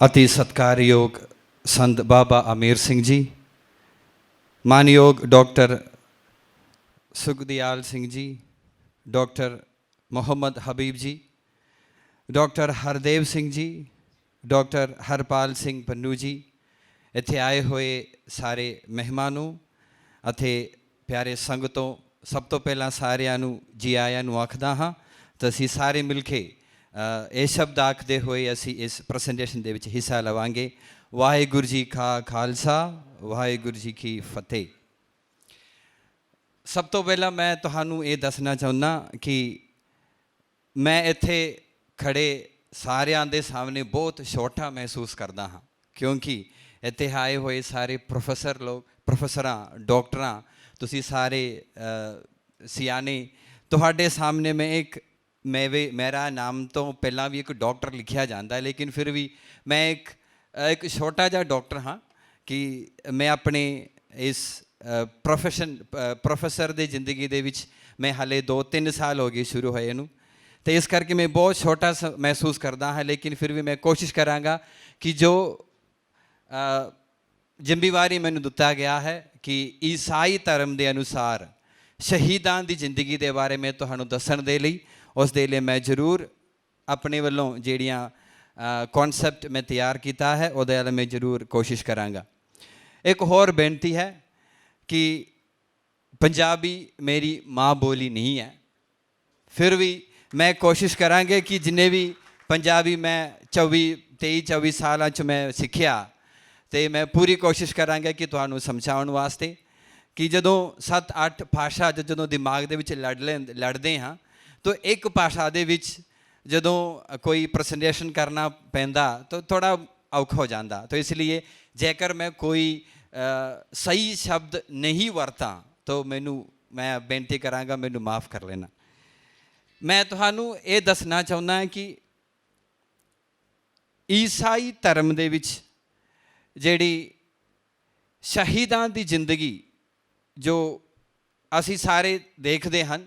अति सत्कारयोग संत बाबा अमीर Singh ji, मानयोग doctor Sukhdayal Singh ji, doctor Mohammad हबीब जी, doctor Hardev Singh ji, doctor Harpal Singh Pannu जी, इत्थे आए हुए सारे मेहमानों अते प्यारे संगतों, सब तो पहला सारिਆਂ ਨੂੰ जी आया ਨੂੰ ਆਖਦਾ ਹਾਂ। तो ਅਸੀਂ सारे मिल के ਇਹ शब्द आखते हुए ਅਸੀਂ इस ਪ੍ਰੈਜੈਂਟੇਸ਼ਨ ਦੇ ਵਿੱਚ ਹਿੱਸਾ ਲਵਾਂਗੇ। ਵਾਹਿਗੁਰੂ ਜੀ ਕਾ ਖਾਲਸਾ, ਵਾਹਿਗੁਰੂ ਜੀ ਕੀ ਫਤਿਹ। ਸਭ ਤੋਂ ਪਹਿਲਾਂ ਮੈਂ ਤੁਹਾਨੂੰ ਇਹ ਦੱਸਣਾ ਚਾਹੁੰਦਾ ਕਿ ਮੈਂ ਇੱਥੇ ਖੜੇ ਸਾਰਿਆਂ ਦੇ ਸਾਹਮਣੇ ਬਹੁਤ ਛੋਟਾ ਮਹਿਸੂਸ ਕਰਦਾ ਹਾਂ, ਕਿਉਂਕਿ ਇੱਥੇ ਆਏ ਹੋਏ ਸਾਰੇ ਪ੍ਰੋਫੈਸਰਾਂ, ਡਾਕਟਰਾਂ, ਤੁਸੀਂ ਸਾਰੇ ਸਿਆਣੇ, ਤੁਹਾਡੇ ਸਾਹਮਣੇ ਮੈਂ ਇੱਕ ਮੇਰਾ ਨਾਮ ਤੋਂ ਪਹਿਲਾਂ ਵੀ ਇੱਕ ਡਾਕਟਰ ਲਿਖਿਆ ਜਾਂਦਾ, ਲੇਕਿਨ ਫਿਰ ਵੀ ਮੈਂ ਇੱਕ ਛੋਟਾ ਜਿਹਾ ਡਾਕਟਰ ਹਾਂ ਕਿ ਮੈਂ ਆਪਣੇ ਇਸ ਪ੍ਰੋਫੈਸਰ ਦੀ ਜ਼ਿੰਦਗੀ ਦੇ ਵਿੱਚ ਮੈਂ ਹਾਲੇ 2-3 ਸਾਲ ਹੋ ਗਏ ਸ਼ੁਰੂ ਹੋਏ ਨੂੰ, ਅਤੇ ਇਸ ਕਰਕੇ ਮੈਂ ਬਹੁਤ ਛੋਟਾ ਮਹਿਸੂਸ ਕਰਦਾ ਹਾਂ। ਲੇਕਿਨ ਫਿਰ ਵੀ ਮੈਂ ਕੋਸ਼ਿਸ਼ ਕਰਾਂਗਾ ਕਿ ਜੋ ਜ਼ਿੰਮੇਵਾਰੀ ਮੈਨੂੰ ਦਿੱਤਾ ਗਿਆ ਹੈ ਕਿ ਈਸਾਈ ਧਰਮ ਦੇ ਅਨੁਸਾਰ ਸ਼ਹੀਦਾਂ ਦੀ ਜ਼ਿੰਦਗੀ ਦੇ ਬਾਰੇ ਮੈਂ ਤੁਹਾਨੂੰ ਦੱਸਣ ਦੇ ਲਈ, ਉਸ ਦੇ ਲਈ ਮੈਂ ਜ਼ਰੂਰ ਆਪਣੇ ਵੱਲੋਂ ਜਿਹੜੀਆਂ ਕੌਨਸੈਪਟ ਮੈਂ ਤਿਆਰ ਕੀਤਾ ਹੈ ਉਹਦੇ ਵੱਲ ਮੈਂ ਜ਼ਰੂਰ ਕੋਸ਼ਿਸ਼ ਕਰਾਂਗਾ। ਇੱਕ ਹੋਰ ਬੇਨਤੀ ਹੈ ਕਿ ਪੰਜਾਬੀ ਮੇਰੀ ਮਾਂ ਬੋਲੀ ਨਹੀਂ ਹੈ, ਫਿਰ ਵੀ ਮੈਂ ਕੋਸ਼ਿਸ਼ ਕਰਾਂਗੇ ਕਿ ਜਿੰਨੇ ਵੀ ਪੰਜਾਬੀ ਮੈਂ 23-24 ਸਾਲਾਂ 'ਚ ਮੈਂ ਸਿੱਖਿਆ, ਅਤੇ ਮੈਂ ਪੂਰੀ ਕੋਸ਼ਿਸ਼ ਕਰਾਂਗਾ ਕਿ ਤੁਹਾਨੂੰ ਸਮਝਾਉਣ ਵਾਸਤੇ ਕਿ ਜਦੋਂ 7-8 ਭਾਸ਼ਾ ਜਦੋਂ ਦਿਮਾਗ ਦੇ ਵਿੱਚ ਲੜਦੇ ਹਾਂ ਤਾਂ ਇੱਕ ਭਾਸ਼ਾ ਦੇ ਵਿੱਚ ਜਦੋਂ ਕੋਈ ਪ੍ਰੈਜੈਂਟੇਸ਼ਨ ਕਰਨਾ ਪੈਂਦਾ ਤਾਂ ਥੋੜ੍ਹਾ ਔਖਾ ਹੋ ਜਾਂਦਾ। ਤਾਂ ਇਸ ਲਈ ਜੇਕਰ ਮੈਂ ਕੋਈ ਸਹੀ ਸ਼ਬਦ ਨਹੀਂ ਵਰਤਾਂ ਤਾਂ ਮੈਂ ਬੇਨਤੀ ਕਰਾਂਗਾ ਮੈਨੂੰ ਮਾਫ਼ ਕਰ ਲੈਣਾ। ਮੈਂ ਤੁਹਾਨੂੰ ਇਹ ਦੱਸਣਾ ਚਾਹੁੰਦਾ ਕਿ ਈਸਾਈ ਧਰਮ ਦੇ ਵਿੱਚ ਜਿਹੜੀ ਸ਼ਹੀਦਾਂ ਦੀ ਜ਼ਿੰਦਗੀ ਜੋ ਅਸੀਂ ਸਾਰੇ ਦੇਖਦੇ ਹਨ,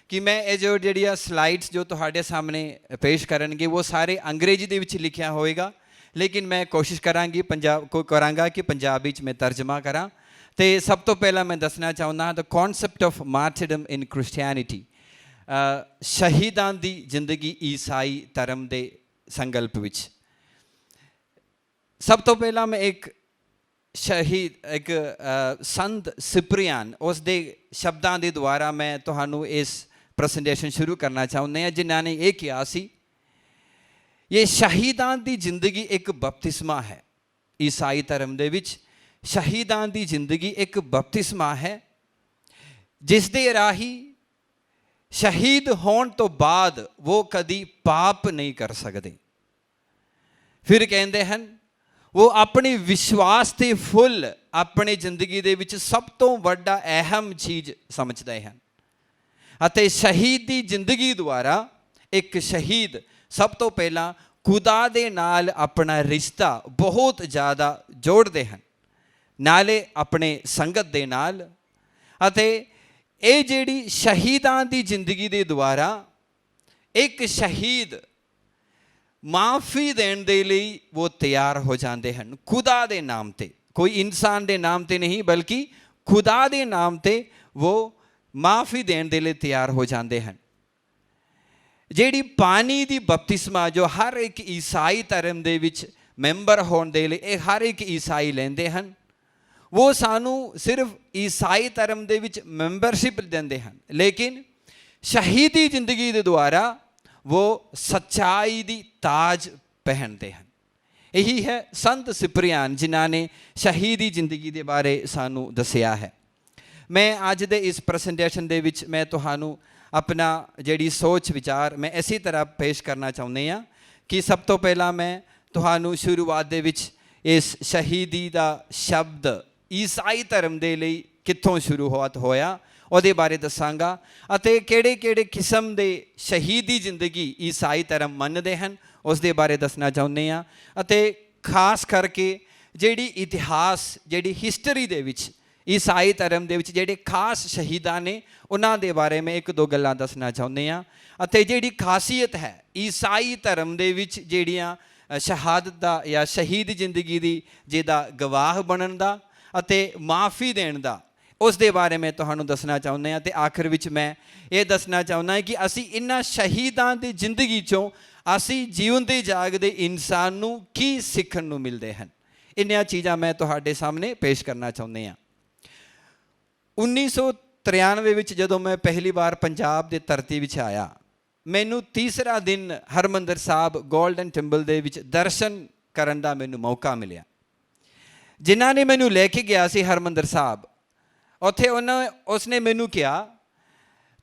ਕਿ ਮੈਂ ਇਹ ਜਿਹੜੀਆਂ ਸਲਾਈਡਸ ਜੋ ਤੁਹਾਡੇ ਸਾਹਮਣੇ ਪੇਸ਼ ਕਰਨਗੇ ਉਹ ਸਾਰੇ ਅੰਗਰੇਜ਼ੀ ਦੇ ਵਿੱਚ ਲਿਖਿਆ ਹੋਵੇਗਾ, ਲੇਕਿਨ ਮੈਂ ਕੋਸ਼ਿਸ਼ ਕਰਾਂਗਾ ਕਿ ਪੰਜਾਬੀ 'ਚ ਮੈਂ ਤਰਜਮਾ ਕਰਾਂ। ਅਤੇ ਸਭ ਤੋਂ ਪਹਿਲਾਂ ਮੈਂ ਦੱਸਣਾ ਚਾਹੁੰਦਾ ਹਾਂ ਦ ਕੌਨਸੈਪਟ ਆਫ ਮਾਰਟਰਡਮ ਇਨ ਕ੍ਰਿਸਚੈਨਿਟੀ, ਸ਼ਹੀਦਾਂ ਦੀ ਜ਼ਿੰਦਗੀ ਈਸਾਈ ਧਰਮ ਦੇ ਸੰਕਲਪ ਵਿੱਚ। ਸਭ ਤੋਂ ਪਹਿਲਾਂ ਮੈਂ ਇੱਕ ਸੰਤ ਸਿਪਰੀਆਨ, ਉਸ ਦੇ ਸ਼ਬਦਾਂ ਦੇ ਦੁਆਰਾ ਮੈਂ ਤੁਹਾਨੂੰ ਇਸ ਪ੍ਰੈਜੈਂਟੇਸ਼ਨ ਸ਼ੁਰੂ ਕਰਨਾ ਚਾਹੁੰਦੇ ਹਾਂ, ਜਿਨ੍ਹਾਂ ਨੇ ਇਹ ਕਿਹਾ ਸੀ, ਇਹ ਸ਼ਹੀਦਾਂ ਦੀ ਜ਼ਿੰਦਗੀ ਇੱਕ ਬਪਤਿਸਮਾ ਹੈ। ਈਸਾਈ ਧਰਮ ਦੇ ਵਿੱਚ ਸ਼ਹੀਦਾਂ ਦੀ ਜ਼ਿੰਦਗੀ ਇੱਕ ਬਪਤਿਸਮਾ ਹੈ, ਜਿਸ ਦੇ ਰਾਹੀਂ ਸ਼ਹੀਦ ਹੋਣ ਤੋਂ ਬਾਅਦ ਉਹ ਕਦੀ ਪਾਪ ਨਹੀਂ ਕਰ ਸਕਦੇ। ਫਿਰ ਕਹਿੰਦੇ ਹਨ ਉਹ ਆਪਣੀ ਵਿਸ਼ਵਾਸ ਦੇ ਫੁੱਲ ਆਪਣੀ ਜ਼ਿੰਦਗੀ ਦੇ ਵਿੱਚ ਸਭ ਤੋਂ ਵੱਡਾ ਅਹਿਮ ਚੀਜ਼ ਸਮਝਦੇ ਹਨ, ਅਤੇ ਸ਼ਹੀਦ ਦੀ ਜ਼ਿੰਦਗੀ ਦੁਆਰਾ ਇੱਕ ਸ਼ਹੀਦ ਸਭ ਤੋਂ ਪਹਿਲਾਂ ਖੁਦਾ ਦੇ ਨਾਲ ਆਪਣਾ ਰਿਸ਼ਤਾ ਬਹੁਤ ਜ਼ਿਆਦਾ ਜੋੜਦੇ ਹਨ, ਨਾਲੇ ਆਪਣੇ ਸੰਗਤ ਦੇ ਨਾਲ। ਅਤੇ ਇਹ ਜਿਹੜੀ ਸ਼ਹੀਦਾਂ ਦੀ ਜ਼ਿੰਦਗੀ ਦੇ ਦੁਆਰਾ ਇੱਕ ਸ਼ਹੀਦ ਮਾਫੀ ਦੇਣ ਦੇ ਲਈ ਉਹ ਤਿਆਰ ਹੋ ਜਾਂਦੇ ਹਨ, ਖੁਦਾ ਦੇ ਨਾਮ 'ਤੇ, ਕੋਈ ਇਨਸਾਨ ਦੇ ਨਾਮ 'ਤੇ ਨਹੀਂ ਬਲਕਿ ਖੁਦਾ ਦੇ ਨਾਮ 'ਤੇ ਉਹ ਮਾਫੀ ਦੇਣ ਦੇ ਲਈ ਤਿਆਰ ਹੋ ਜਾਂਦੇ ਹਨ। ਜਿਹੜੀ ਪਾਣੀ ਦੀ ਬਪਤਿਸਮਾ ਜੋ ਹਰ ਇੱਕ ਈਸਾਈ ਧਰਮ ਦੇ ਵਿੱਚ ਮੈਂਬਰ ਹੋਣ ਦੇ ਲਈ ਇਹ ਹਰ ਇੱਕ ਈਸਾਈ ਲੈਂਦੇ ਹਨ, ਉਹ ਸਾਨੂੰ ਸਿਰਫ ਈਸਾਈ ਧਰਮ ਦੇ ਵਿੱਚ ਮੈਂਬਰਸ਼ਿਪ ਦਿੰਦੇ ਹਨ, ਲੇਕਿਨ ਸ਼ਹੀਦੀ ਜ਼ਿੰਦਗੀ ਦੇ ਦੁਆਰਾ ਉਹ ਸੱਚਾਈ ਦੀ ਤਾਜ ਪਹਿਨਦੇ ਹਨ। ਇਹੀ ਹੈ ਸੰਤ ਸਿਪਰੀਆਨ ਜਿਨ੍ਹਾਂ ਨੇ ਸ਼ਹੀਦੀ ਜ਼ਿੰਦਗੀ ਦੇ ਬਾਰੇ ਸਾਨੂੰ ਦੱਸਿਆ ਹੈ। ਮੈਂ ਅੱਜ ਦੇ ਇਸ ਪ੍ਰੈਜੈਂਟੇਸ਼ਨ ਦੇ ਵਿੱਚ ਮੈਂ ਤੁਹਾਨੂੰ ਆਪਣਾ ਜਿਹੜੀ ਸੋਚ ਵਿਚਾਰ ਮੈਂ ਇਸੇ ਤਰ੍ਹਾਂ ਪੇਸ਼ ਕਰਨਾ ਚਾਹੁੰਦੇ ਹਾਂ ਕਿ ਸਭ ਤੋਂ ਪਹਿਲਾਂ ਮੈਂ ਤੁਹਾਨੂੰ ਸ਼ੁਰੂਆਤ ਦੇ ਵਿੱਚ ਇਸ ਸ਼ਹੀਦੀ ਦਾ ਸ਼ਬਦ ਈਸਾਈ ਧਰਮ ਦੇ ਲਈ ਕਿੱਥੋਂ ਸ਼ੁਰੂਆਤ ਹੋਇਆ ਉਹਦੇ ਬਾਰੇ ਦੱਸਾਂਗਾ, ਅਤੇ ਕਿਹੜੇ ਕਿਸਮ ਦੇ ਸ਼ਹੀਦੀ ਜ਼ਿੰਦਗੀ ਈਸਾਈ ਧਰਮ ਮੰਨਦੇ ਹਨ ਉਸ ਦੇ ਬਾਰੇ ਦੱਸਣਾ ਚਾਹੁੰਦੇ ਹਾਂ। ਅਤੇ ਖਾਸ ਕਰਕੇ ਜਿਹੜੀ ਇਤਿਹਾਸ, ਜਿਹੜੀ ਹਿਸਟਰੀ ਦੇ ਵਿੱਚ ਈਸਾਈ ਧਰਮ ਦੇ ਵਿੱਚ ਜਿਹੜੇ ਖਾਸ ਸ਼ਹੀਦਾਂ ਨੇ ਉਹਨਾਂ ਦੇ ਬਾਰੇ ਮੈਂ ਇੱਕ ਦੋ ਗੱਲਾਂ ਦੱਸਣਾ ਚਾਹੁੰਦੇ ਹਾਂ। ਅਤੇ ਜਿਹੜੀ ਖਾਸੀਅਤ ਹੈ ਈਸਾਈ ਧਰਮ ਦੇ ਵਿੱਚ ਜਿਹੜੀਆਂ ਸ਼ਹਾਦਤ ਦਾ ਜਾਂ ਸ਼ਹੀਦ ਜ਼ਿੰਦਗੀ ਦੀ ਜਿਹਦਾ ਗਵਾਹ ਬਣਨ ਦਾ ਅਤੇ ਮਾਫੀ ਦੇਣ ਦਾ, ਉਸ ਦੇ ਬਾਰੇ ਮੈਂ ਤੁਹਾਨੂੰ ਦੱਸਣਾ ਚਾਹੁੰਦਾ ਹਾਂ। ਅਤੇ ਆਖਿਰ ਵਿੱਚ ਮੈਂ ਇਹ ਦੱਸਣਾ ਚਾਹੁੰਦਾ ਹਾਂ ਕਿ ਅਸੀਂ ਇਹਨਾਂ ਸ਼ਹੀਦਾਂ ਦੀ ਜ਼ਿੰਦਗੀ 'ਚੋਂ ਅਸੀਂ ਜਿਉਂਦੇ ਜਾਗਦੇ ਇਨਸਾਨ ਨੂੰ ਕੀ ਸਿੱਖਣ ਨੂੰ ਮਿਲਦੇ ਹਨ। ਇੰਨੀਆਂ ਚੀਜ਼ਾਂ ਮੈਂ ਤੁਹਾਡੇ ਸਾਹਮਣੇ ਪੇਸ਼ ਕਰਨਾ ਚਾਹੁੰਦੇ ਹਾਂ। 1993 ਵਿੱਚ ਜਦੋਂ ਮੈਂ ਪਹਿਲੀ ਵਾਰ ਪੰਜਾਬ ਦੇ ਧਰਤੀ ਵਿੱਚ ਆਇਆ, ਮੈਨੂੰ ਤੀਸਰਾ ਦਿਨ ਹਰਿਮੰਦਰ ਸਾਹਿਬ ਗੋਲਡਨ ਟੈਂਪਲ ਦੇ ਵਿੱਚ ਦਰਸ਼ਨ ਕਰਨ ਦਾ ਮੈਨੂੰ ਮੌਕਾ ਮਿਲਿਆ। ਜਿਨ੍ਹਾਂ ਨੇ ਮੈਨੂੰ ਲੈ ਕੇ ਗਿਆ ਸੀ ਹਰਿਮੰਦਰ ਸਾਹਿਬ, ਉੱਥੇ ਉਸਨੇ ਮੈਨੂੰ ਕਿਹਾ,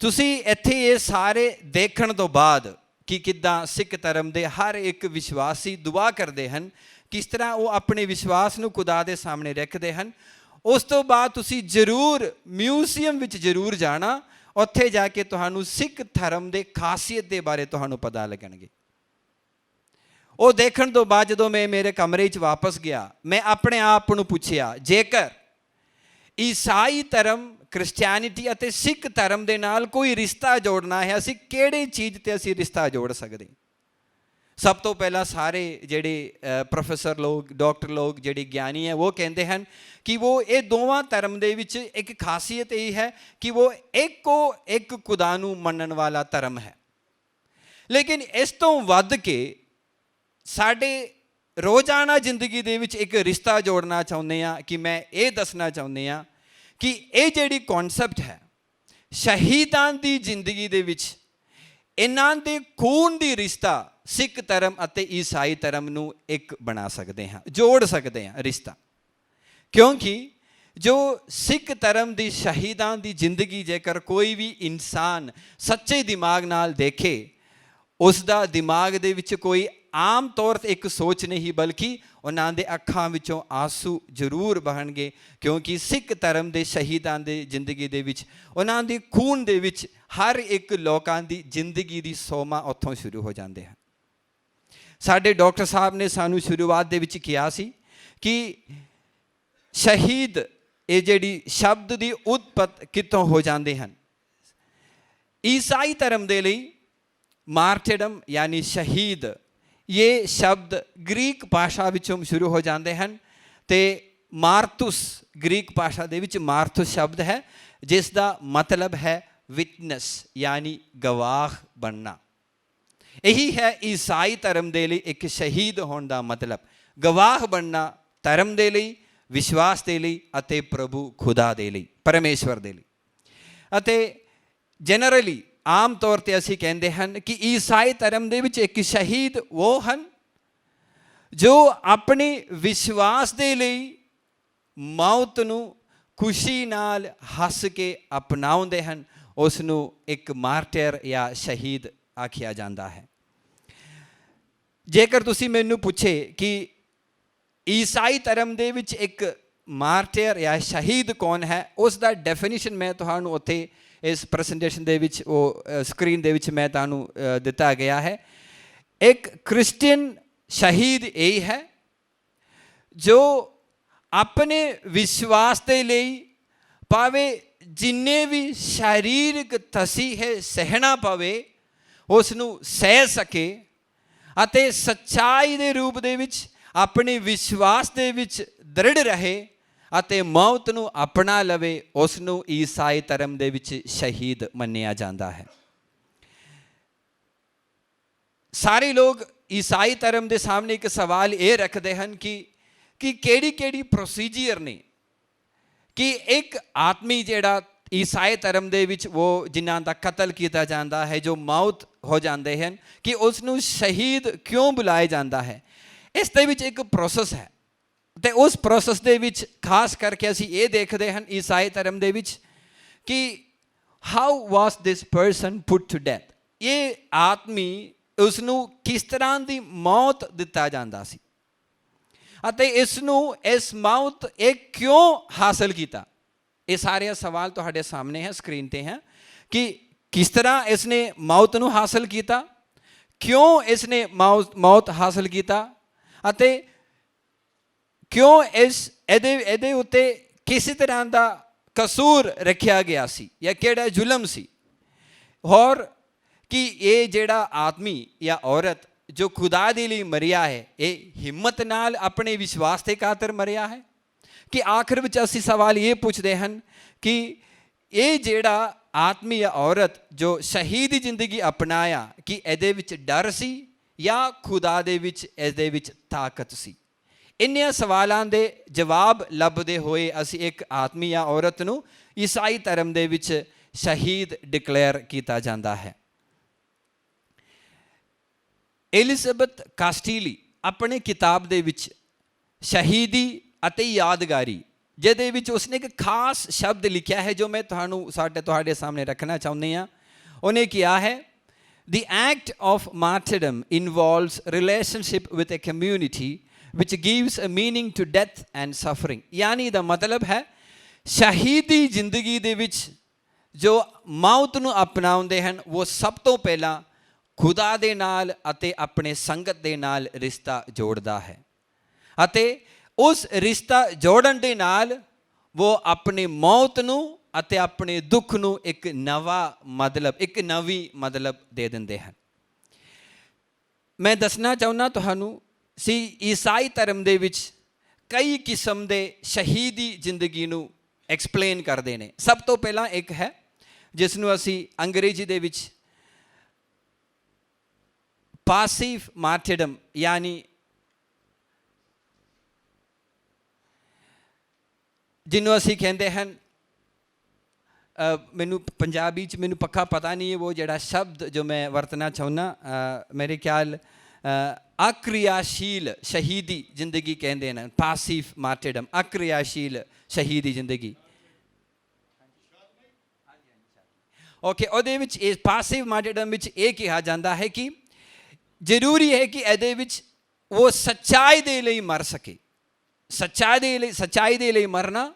ਤੁਸੀਂ ਇੱਥੇ ਇਹ ਸਾਰੇ ਦੇਖਣ ਤੋਂ ਬਾਅਦ ਕਿ ਕਿੱਦਾਂ ਸਿੱਖ ਧਰਮ ਦੇ ਹਰ ਇੱਕ ਵਿਸ਼ਵਾਸੀ ਦੁਆ ਕਰਦੇ ਹਨ, ਕਿਸ ਤਰ੍ਹਾਂ ਉਹ ਆਪਣੇ ਵਿਸ਼ਵਾਸ ਨੂੰ ਖੁਦਾ ਦੇ ਸਾਹਮਣੇ ਰੱਖਦੇ ਹਨ, ਉਸ ਤੋਂ ਬਾਅਦ ਤੁਸੀਂ ਜ਼ਰੂਰ ਮਿਊਜ਼ੀਅਮ ਵਿੱਚ ਜ਼ਰੂਰ ਜਾਣਾ। ਉੱਥੇ ਜਾ ਕੇ ਤੁਹਾਨੂੰ ਸਿੱਖ ਧਰਮ ਦੇ ਖਾਸੀਅਤ ਦੇ ਬਾਰੇ ਤੁਹਾਨੂੰ ਪਤਾ ਲੱਗਣਗੇ। ਉਹ ਦੇਖਣ ਤੋਂ ਬਾਅਦ ਜਦੋਂ ਮੈਂ ਮੇਰੇ ਕਮਰੇ 'ਚ ਵਾਪਸ ਗਿਆ, ਮੈਂ ਆਪਣੇ ਆਪ ਨੂੰ ਪੁੱਛਿਆ, ਜੇਕਰ ਈਸਾਈ ਧਰਮ, ਕ੍ਰਿਸਚੈਨਿਟੀ ਅਤੇ ਸਿੱਖ ਧਰਮ ਦੇ ਨਾਲ ਕੋਈ ਰਿਸ਼ਤਾ ਜੋੜਨਾ ਹੈ, ਅਸੀਂ ਕਿਹੜੇ ਚੀਜ਼ 'ਤੇ ਅਸੀਂ ਰਿਸ਼ਤਾ ਜੋੜ ਸਕਦੇ। ਸਭ ਤੋਂ ਪਹਿਲਾਂ ਸਾਰੇ ਜਿਹੜੇ ਪ੍ਰੋਫੈਸਰ ਲੋਕ, ਡਾਕਟਰ ਲੋਕ, ਜਿਹੜੇ ਗਿਆਨੀ ਹੈ, ਉਹ ਕਹਿੰਦੇ ਹਨ ਕਿ ਉਹ ਇਹ ਦੋਵਾਂ ਧਰਮ ਦੇ ਵਿੱਚ ਇੱਕ ਖਾਸੀਅਤ ਇਹ ਹੈ ਕਿ ਉਹ ਇੱਕ ਖੁਦਾ ਨੂੰ ਮੰਨਣ ਵਾਲਾ ਧਰਮ ਹੈ। ਲੇਕਿਨ ਇਸ ਤੋਂ ਵੱਧ ਕੇ ਸਾਡੇ ਰੋਜ਼ਾਨਾ ਜ਼ਿੰਦਗੀ ਦੇ ਵਿੱਚ ਇੱਕ ਰਿਸ਼ਤਾ ਜੋੜਨਾ ਚਾਹੁੰਦੇ ਹਾਂ ਕਿ ਮੈਂ ਇਹ ਦੱਸਣਾ ਚਾਹੁੰਦੇ ਹਾਂ ਕਿ ਇਹ ਜਿਹੜੀ ਕੌਨਸੈਪਟ ਹੈ ਸ਼ਹੀਦਾਂ ਦੀ ਜ਼ਿੰਦਗੀ ਦੇ ਵਿੱਚ ਇਹਨਾਂ ਦੇ ਖੂਨ ਦੀ ਰਿਸ਼ਤਾ ਸਿੱਖ ਧਰਮ ਅਤੇ ਈਸਾਈ ਧਰਮ ਨੂੰ ਇੱਕ ਬਣਾ ਸਕਦੇ ਹਾਂ, ਜੋੜ ਸਕਦੇ ਹਾਂ ਰਿਸ਼ਤਾ। ਕਿਉਂਕਿ ਜੋ ਸਿੱਖ ਧਰਮ ਦੀ ਸ਼ਹੀਦਾਂ ਦੀ ਜ਼ਿੰਦਗੀ ਜੇਕਰ ਕੋਈ ਵੀ ਇਨਸਾਨ ਸੱਚੇ ਦਿਮਾਗ ਨਾਲ ਦੇਖੇ, ਉਸ ਦਾ ਦਿਮਾਗ ਦੇ ਵਿੱਚ ਕੋਈ ਆਮ ਤੌਰ 'ਤੇ ਇੱਕ ਸੋਚ ਨਹੀਂ, ਬਲਕਿ ਉਹਨਾਂ ਦੇ ਅੱਖਾਂ ਵਿੱਚੋਂ ਆਂਸੂ ਜ਼ਰੂਰ ਵਹਣਗੇ। ਕਿਉਂਕਿ ਸਿੱਖ ਧਰਮ ਦੇ ਸ਼ਹੀਦਾਂ ਦੇ ਜ਼ਿੰਦਗੀ ਦੇ ਵਿੱਚ ਉਹਨਾਂ ਦੇ ਖੂਨ ਦੇ ਵਿੱਚ ਹਰ ਇੱਕ ਲੋਕਾਂ ਦੀ ਜ਼ਿੰਦਗੀ ਦੀ ਸੋਮਾ ਉੱਥੋਂ ਸ਼ੁਰੂ ਹੋ ਜਾਂਦੇ ਹਨ। ਸਾਡੇ ਡਾਕਟਰ ਸਾਹਿਬ ਨੇ ਸਾਨੂੰ ਸ਼ੁਰੂਆਤ ਦੇ ਵਿੱਚ ਕਿਹਾ ਸੀ ਕਿ ਸ਼ਹੀਦ ਇਹ ਜਿਹੜੀ ਸ਼ਬਦ ਦੀ ਉਤਪਤ ਕਿੱਥੋਂ ਹੋ ਜਾਂਦੇ ਹਨ। ਈਸਾਈ ਧਰਮ ਦੇ ਲਈ ਮਾਰਟਿਰਡਮ ਯਾਨੀ ਸ਼ਹੀਦ, ਇਹ ਸ਼ਬਦ ਗ੍ਰੀਕ ਭਾਸ਼ਾ ਵਿੱਚੋਂ ਸ਼ੁਰੂ ਹੋ ਜਾਂਦੇ ਹਨ ਅਤੇ ਮਾਰਤੁਸ, ਗ੍ਰੀਕ ਭਾਸ਼ਾ ਦੇ ਵਿੱਚ ਮਾਰਤੁਸ ਸ਼ਬਦ ਹੈ, ਜਿਸ ਦਾ ਮਤਲਬ ਹੈ ਵਿਟਨੈਸ ਯਾਨੀ ਗਵਾਹ ਬਣਨਾ। ਇਹੀ ਹੈ ਈਸਾਈ ਧਰਮ ਦੇ ਲਈ ਇੱਕ ਸ਼ਹੀਦ ਹੋਣ ਦਾ ਮਤਲਬ, ਗਵਾਹ ਬਣਨਾ ਧਰਮ ਦੇ ਲਈ, ਵਿਸ਼ਵਾਸ ਦੇ ਲਈ ਅਤੇ ਪ੍ਰਭੂ ਖੁਦਾ ਦੇ ਲਈ, ਪਰਮੇਸ਼ਵਰ ਦੇ ਲਈ। ਅਤੇ ਜਨਰਲੀ ਆਮ ਤੌਰ 'ਤੇ ਅਸੀਂ ਕਹਿੰਦੇ ਹਨ ਕਿ ਈਸਾਈ ਧਰਮ ਦੇ ਵਿੱਚ ਇੱਕ ਸ਼ਹੀਦ ਉਹ ਹਨ ਜੋ ਆਪਣੇ ਵਿਸ਼ਵਾਸ ਦੇ ਲਈ ਮੌਤ ਨੂੰ ਖੁਸ਼ੀ ਨਾਲ ਹੱਸ ਕੇ ਅਪਣਾਉਂਦੇ ਹਨ। ਉਸ ਨੂੰ ਇੱਕ ਮਾਰਟਰ ਜਾਂ ਸ਼ਹੀਦ ਆਖਿਆ ਜਾਂਦਾ ਹੈ। ਜੇਕਰ ਤੁਸੀਂ ਮੈਨੂੰ ਪੁੱਛੇ ਕਿ ਈਸਾਈ ਧਰਮ ਦੇ ਵਿੱਚ ਇੱਕ ਮਾਰਟਰ ਜਾਂ ਸ਼ਹੀਦ ਕੌਣ ਹੈ, ਉਸ ਦਾ ਡੈਫੀਨੇਸ਼ਨ ਮੈਂ ਤੁਹਾਨੂੰ ਉੱਥੇ ਇਸ ਪ੍ਰੈਜੈਂਟੇਸ਼ਨ ਦੇ ਵਿੱਚ ਉਹ ਸਕਰੀਨ ਦੇ ਵਿੱਚ ਮੈਂ ਤੁਹਾਨੂੰ ਦਿੱਤਾ ਗਿਆ ਹੈ। ਇੱਕ ਕ੍ਰਿਸਚੀਅਨ ਸ਼ਹੀਦ ਇਹ ਹੈ ਜੋ ਆਪਣੇ ਵਿਸ਼ਵਾਸ ਦੇ ਲਈ ਭਾਵੇਂ ਜਿੰਨੇ ਵੀ ਸਰੀਰਕ ਤਸੀਹੇ ਸਹਿਣਾ ਪਵੇ, ਉਸ ਨੂੰ ਸਹਿ ਸਕੇ ਅਤੇ ਸੱਚਾਈ ਦੇ ਰੂਪ ਦੇ ਵਿੱਚ ਆਪਣੇ ਵਿਸ਼ਵਾਸ ਦੇ ਵਿੱਚ ਦ੍ਰਿੜ ਰਹੇ ਅਤੇ ਮੌਤ ਨੂੰ ਅਪਣਾ ਲਵੇ, ਉਸ ਨੂੰ ਈਸਾਈ ਧਰਮ ਦੇ ਵਿੱਚ ਸ਼ਹੀਦ ਮੰਨਿਆ ਜਾਂਦਾ ਹੈ। ਸਾਰੇ ਲੋਕ ਈਸਾਈ ਧਰਮ ਦੇ ਸਾਹਮਣੇ ਇੱਕ ਸਵਾਲ ਇਹ ਰੱਖਦੇ ਹਨ ਕਿ ਕਿਹੜੀ ਪ੍ਰੋਸੀਜਰ ਨੇ ਕਿ ਇੱਕ ਆਦਮੀ ਜਿਹੜਾ ਈਸਾਈ ਧਰਮ ਦੇ ਵਿੱਚ ਉਹ ਜਿਨ੍ਹਾਂ ਦਾ ਕਤਲ ਕੀਤਾ ਜਾਂਦਾ ਹੈ, ਜੋ ਮੌਤ ਹੋ ਜਾਂਦੇ ਹਨ, ਕਿ ਉਸ ਨੂੰ ਸ਼ਹੀਦ ਕਿਉਂ ਬੁਲਾਇਆ ਜਾਂਦਾ ਹੈ। ਇਸ ਦੇ ਵਿੱਚ ਇੱਕ ਪ੍ਰੋਸੈਸ ਹੈ ਅਤੇ ਉਸ ਪ੍ਰੋਸੈਸ ਦੇ ਵਿੱਚ ਖਾਸ ਕਰਕੇ ਅਸੀਂ ਇਹ ਦੇਖਦੇ ਹਨ ਈਸਾਈ ਧਰਮ ਦੇ ਵਿੱਚ ਕਿ how was this person put to death. ਇਹ ਆਦਮੀ, ਉਸ ਨੂੰ ਕਿਸ ਤਰ੍ਹਾਂ ਦੀ ਮੌਤ ਦਿੱਤਾ ਜਾਂਦਾ ਸੀ ਅਤੇ ਇਸ ਮੌਤ ਇਹ ਕਿਉਂ ਹਾਸਲ ਕੀਤਾ। ਇਹ ਸਾਰੇ ਸਵਾਲ ਤੁਹਾਡੇ ਸਾਹਮਣੇ ਹੈ, ਸਕਰੀਨ 'ਤੇ ਹੈ ਕਿ ਕਿਸ ਤਰ੍ਹਾਂ ਇਸਨੇ ਮੌਤ ਨੂੰ ਹਾਸਲ ਕੀਤਾ, ਕਿਉਂ ਇਸਨੇ ਮੌਤ ਹਾਸਲ ਕੀਤਾ ਅਤੇ ਕਿਉਂ ਇਹਦੇ ਉੱਤੇ किसी तरह का कसूर रखा गया सी या किहड़ा जुलम सी, और कि ये जिहड़ा आदमी या औरत जो खुदा दे लई मरिया है, ये हिम्मत नाल अपने विश्वास के खातर मरिया है। कि आखिर में असीं सवाल ये पूछते हैं कि ये जिहड़ा आदमी या औरत जो शहीदी जिंदगी अपनाया, कि इहदे विच डर सी या खुदा दे विच इहदे विच ताकत सी। इन्हां सवालों के जवाब लभदे होए असीं एक आदमी या औरत नूं ईसाई धर्म दे विच शहीद डिक्लेयर किया जाता है। एलिजाबेथ कास्टिली अपने किताब दे विच शहीदी अते यादगारी, जिहदे विच उसने एक खास शब्द लिखा है जो मैं तुहाडे सामने रखना चाहुंदी हां। उन्हें किया है, the act of martyrdom involves relationship with a community which gives a meaning to death and suffering. यानी दा मतलब है शहीदी जिंदगी दे विच जो मौत नूं अपनाउंदे हन, वो सब तो पहला खुदा दे नाल अते अपने संगत दे नाल रिश्ता जोड़दा है, अते उस रिश्ता जोड़न दे नाल वो अपनी मौत नूं अते अपने दुख नूं एक नवा मतलब, एक नवी मतलब दे दिंदे हन। मैं दसना चाहुंदा तुहानूं सी ईसाई धर्म दे विच कई किस्म दे शहीदी जिंदगी नूं एक्सप्लेन करते हैं। सब तो पहला एक है जिसनूं असी अंग्रेजी दे विच पासिव मार्टिडम यानी जिन्हों असी कहते हैं, मैनू पंजाबी च मैनू पक्का पता नहीं है वो जड़ा शब्द जो मैं वरतना चाहुंदा, मेरे ख्याल अक्रियाशील शहीदी जिंदगी कहते हैं, पासिव मार्टिडम, अक्रियाशील शहीदी जिंदगी। ओके, ਉਹਦੇ ਵਿੱਚ ਇਹ ਪਾਸਿਵ ਮਾਰਟੀਰਡਮ ਵਿੱਚ ਇਹ ਕਿਹਾ ਜਾਂਦਾ ਹੈ ਕਿ ਜ਼ਰੂਰੀ ਹੈ ਕਿ ਇਹਦੇ ਵਿੱਚ ਉਹ ਸੱਚਾਈ ਦੇ ਲਈ ਮਰ ਸਕੇ, ਸੱਚਾਈ ਦੇ ਲਈ ਮਰਨਾ,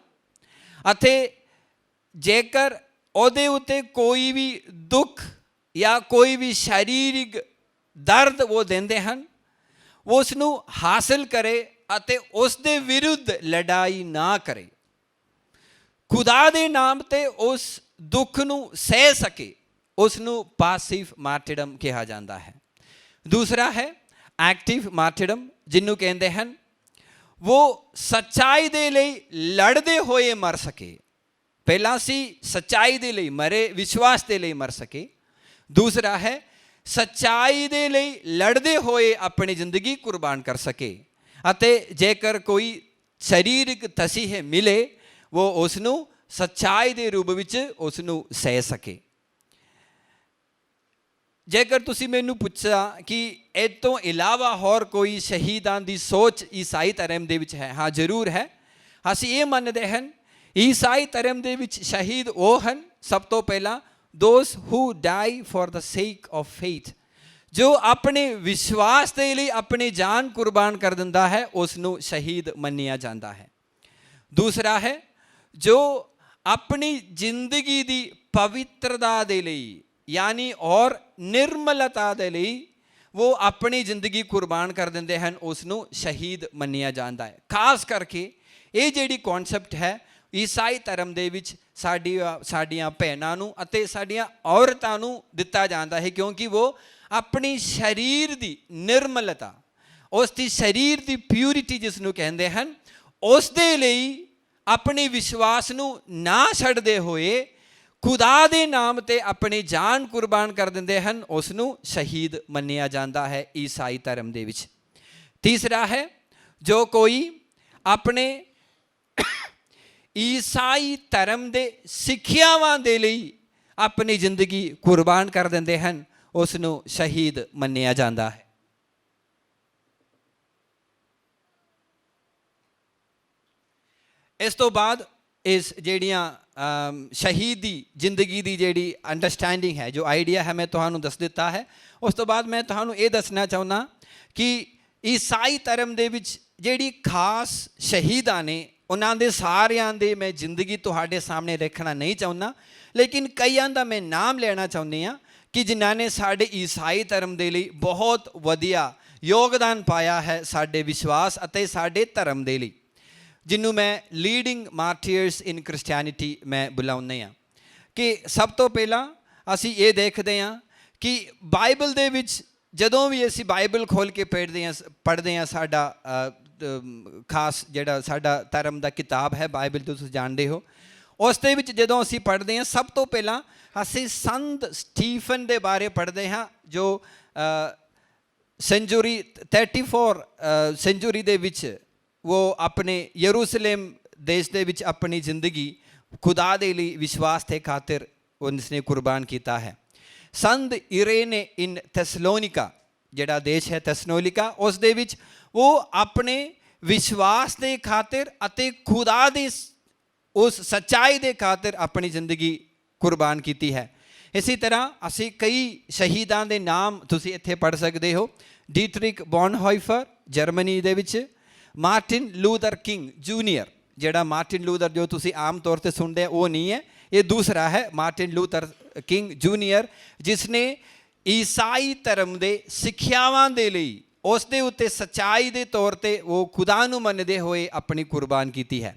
ਅਤੇ ਜੇਕਰ ਉਹਦੇ ਉੱਤੇ ਕੋਈ ਵੀ ਦੁੱਖ ਜਾਂ ਕੋਈ ਵੀ ਸਰੀਰਕ ਦਰਦ ਉਹ ਦਿੰਦੇ ਹਨ, ਉਸ ਨੂੰ ਹਾਸਲ ਕਰੇ ਅਤੇ ਉਸ ਦੇ ਵਿਰੁੱਧ ਲੜਾਈ ਨਾ ਕਰੇ, खुदा दे नाम ते उस दुख नूं सह सके, उसनूं पासिव मार्टिडम कहा जाता है। दूसरा है एक्टिव मार्टिडम, जिन्हों कहते हैं वो सच्चाई दे लई लड़दे होए मर सके। पहला सी सच्चाई दे लई मरे, विश्वास दे लई मर सके। दूसरा है सच्चाई दे लई लड़दे होए अपनी जिंदगी कुर्बान कर सके, अते जेकर कोई शरीरक तसीह मिले वो उसनूं सच्चाई दे रूप विच उसनूं सह सके। जेकर तुसी मैनू पुछा कि इस तो इलावा होर कोई शहीदां दी सोच ईसाई धर्म दे विच है, हाँ जरूर है। असीं ये मनदे हन ईसाई धर्म दे विच शहीद वो हन, सब तो पहला those who die for the sake of faith, जो अपने विश्वास के लिए अपनी जान कुर्बान कर दिंदा है, उसनूं शहीद मन्निया जाता है। दूसरा है जो अपनी जिंदगी दी पवित्रता दे लई यानी और निर्मलता दे लई वो अपनी जिंदगी कुर्बान कर देंदे हैं, उसनूं शहीद मन्निया जाता है। खास करके ये जिहड़ी कॉन्सैप्ट है ईसाई धर्म दे विच साडियां भैणां नूं अते साडियां औरतां नूं दिता जाता है, क्योंकि वो अपनी शरीर दी निर्मलता, उसकी शरीर दी प्यूरिटी जिसनूं कहंदे हैं, उस दे लई अपने विश्वास नूं ना छड्डदे होए खुदा दे नाम ते अपनी जान कुर्बान कर दिंदे हैं, उसनूं शहीद मन्निया जाता है ईसाई धर्म दे विच। तीसरा है जो कोई अपने ईसाई धर्म दे सिक्ख्यावां दे लई अपनी जिंदगी कुर्बान कर दिंदे हैं, उसनूं शहीद मन्निया जाता है। इस तो बाद इस जिहड़ियां शहीदी जिंदगी की जिहड़ी अंडरस्टैंडिंग है, जो आइडिया है, मैं तुहानूं दस दिता है। उस तो बाद मैं तुहानूं ये दसना चाहुंदा कि ईसाई धर्म दे विच जिहड़ी खास शहीदां ने, उन्हां दे सारियां दे मैं जिंदगी तुहाडे सामने रखना नहीं चाहुंदा, लेकिन कईयां दा मैं नाम लेना चाहुंदी हां कि जिन्हां ने साडे ईसाई धर्म दे लई बहुत वधिया योगदान पाया है, साडे विश्वास अते साडे धर्म दे लई। ਜਿਹਨੂੰ ਮੈਂ ਲੀਡਿੰਗ ਮਾਰਟੀਅਰਸ ਇਨ ਕ੍ਰਿਸਚੀਅਨਿਟੀ ਮੈਂ ਬੁਲਾਉਂਦੇ ਹਾਂ, ਕਿ ਸਭ ਤੋਂ ਪਹਿਲਾਂ ਅਸੀਂ ਇਹ ਦੇਖਦੇ ਹਾਂ ਕਿ ਬਾਈਬਲ ਦੇ ਵਿੱਚ ਜਦੋਂ ਵੀ ਅਸੀਂ ਬਾਈਬਲ ਖੋਲ੍ਹ ਕੇ ਪੜ੍ਹਦੇ ਹਾਂ ਸਾਡਾ ਖਾਸ ਜਿਹੜਾ ਸਾਡਾ ਧਰਮ ਦਾ ਕਿਤਾਬ ਹੈ ਬਾਈਬਲ, ਤੁਸੀਂ ਜਾਣਦੇ ਹੋ, ਉਸ ਦੇ ਵਿੱਚ ਜਦੋਂ ਅਸੀਂ ਪੜ੍ਹਦੇ ਹਾਂ ਸਭ ਤੋਂ ਪਹਿਲਾਂ ਅਸੀਂ ਸੰਤ ਸਟੀਫਨ ਦੇ ਬਾਰੇ ਪੜ੍ਹਦੇ ਹਾਂ, ਜੋ ਸੈਂਚੁਰੀ 34 ਸੈਂਚੁਰੀ ਦੇ ਵਿੱਚ ਉਹ ਆਪਣੇ ਯਰੂਸ਼ਲਮ ਦੇਸ਼ ਦੇ ਵਿੱਚ ਆਪਣੀ ਜ਼ਿੰਦਗੀ ਖੁਦਾ ਦੇ ਲਈ ਵਿਸ਼ਵਾਸ ਦੇ ਖਾਤਰ ਉਸਨੇ ਕੁਰਬਾਨ ਕੀਤਾ ਹੈ। ਸੰਤ ਇਰੇਨੇ ਇਨ ਥੈਸਲੋਨਿਕਾ, ਜਿਹੜਾ ਦੇਸ਼ ਹੈ ਥੈਸਲੋਨਿਕਾ, ਉਸ ਦੇ ਵਿੱਚ ਉਹ ਆਪਣੇ ਵਿਸ਼ਵਾਸ ਦੇ ਖਾਤਰ ਅਤੇ ਖੁਦਾ ਦੀ ਉਸ ਸੱਚਾਈ ਦੇ ਖਾਤਰ ਆਪਣੀ ਜ਼ਿੰਦਗੀ ਕੁਰਬਾਨ ਕੀਤੀ ਹੈ। ਇਸੇ ਤਰ੍ਹਾਂ ਅਸੀਂ ਕਈ ਸ਼ਹੀਦਾਂ ਦੇ ਨਾਮ ਤੁਸੀਂ ਇੱਥੇ ਪੜ੍ਹ ਸਕਦੇ ਹੋ। ਡੀਟਰਿਕ ਬੌਨਹੋਇਫਰ ਜਰਮਨੀ ਦੇ ਵਿੱਚ, ਮਾਰਟਿਨ ਲੂਥਰ ਕਿੰਗ ਜੂਨੀਅਰ, ਜਿਹੜਾ ਮਾਰਟਿਨ ਲੂਥਰ ਜੋ ਤੁਸੀਂ ਆਮ ਤੌਰ 'ਤੇ ਸੁਣਦੇ ਉਹ ਨਹੀਂ ਹੈ, ਇਹ ਦੂਸਰਾ ਹੈ ਮਾਰਟਿਨ ਲੂਥਰ ਕਿੰਗ ਜੂਨੀਅਰ, ਜਿਸ ਨੇ ਈਸਾਈ ਧਰਮ ਦੇ ਸਿੱਖਿਆਵਾਂ ਦੇ ਲਈ ਉਸ ਦੇ ਉੱਤੇ ਸੱਚਾਈ ਦੇ ਤੌਰ 'ਤੇ ਉਹ ਖੁਦਾ ਨੂੰ ਮੰਨਦੇ ਹੋਏ ਆਪਣੀ ਕੁਰਬਾਨ ਕੀਤੀ ਹੈ।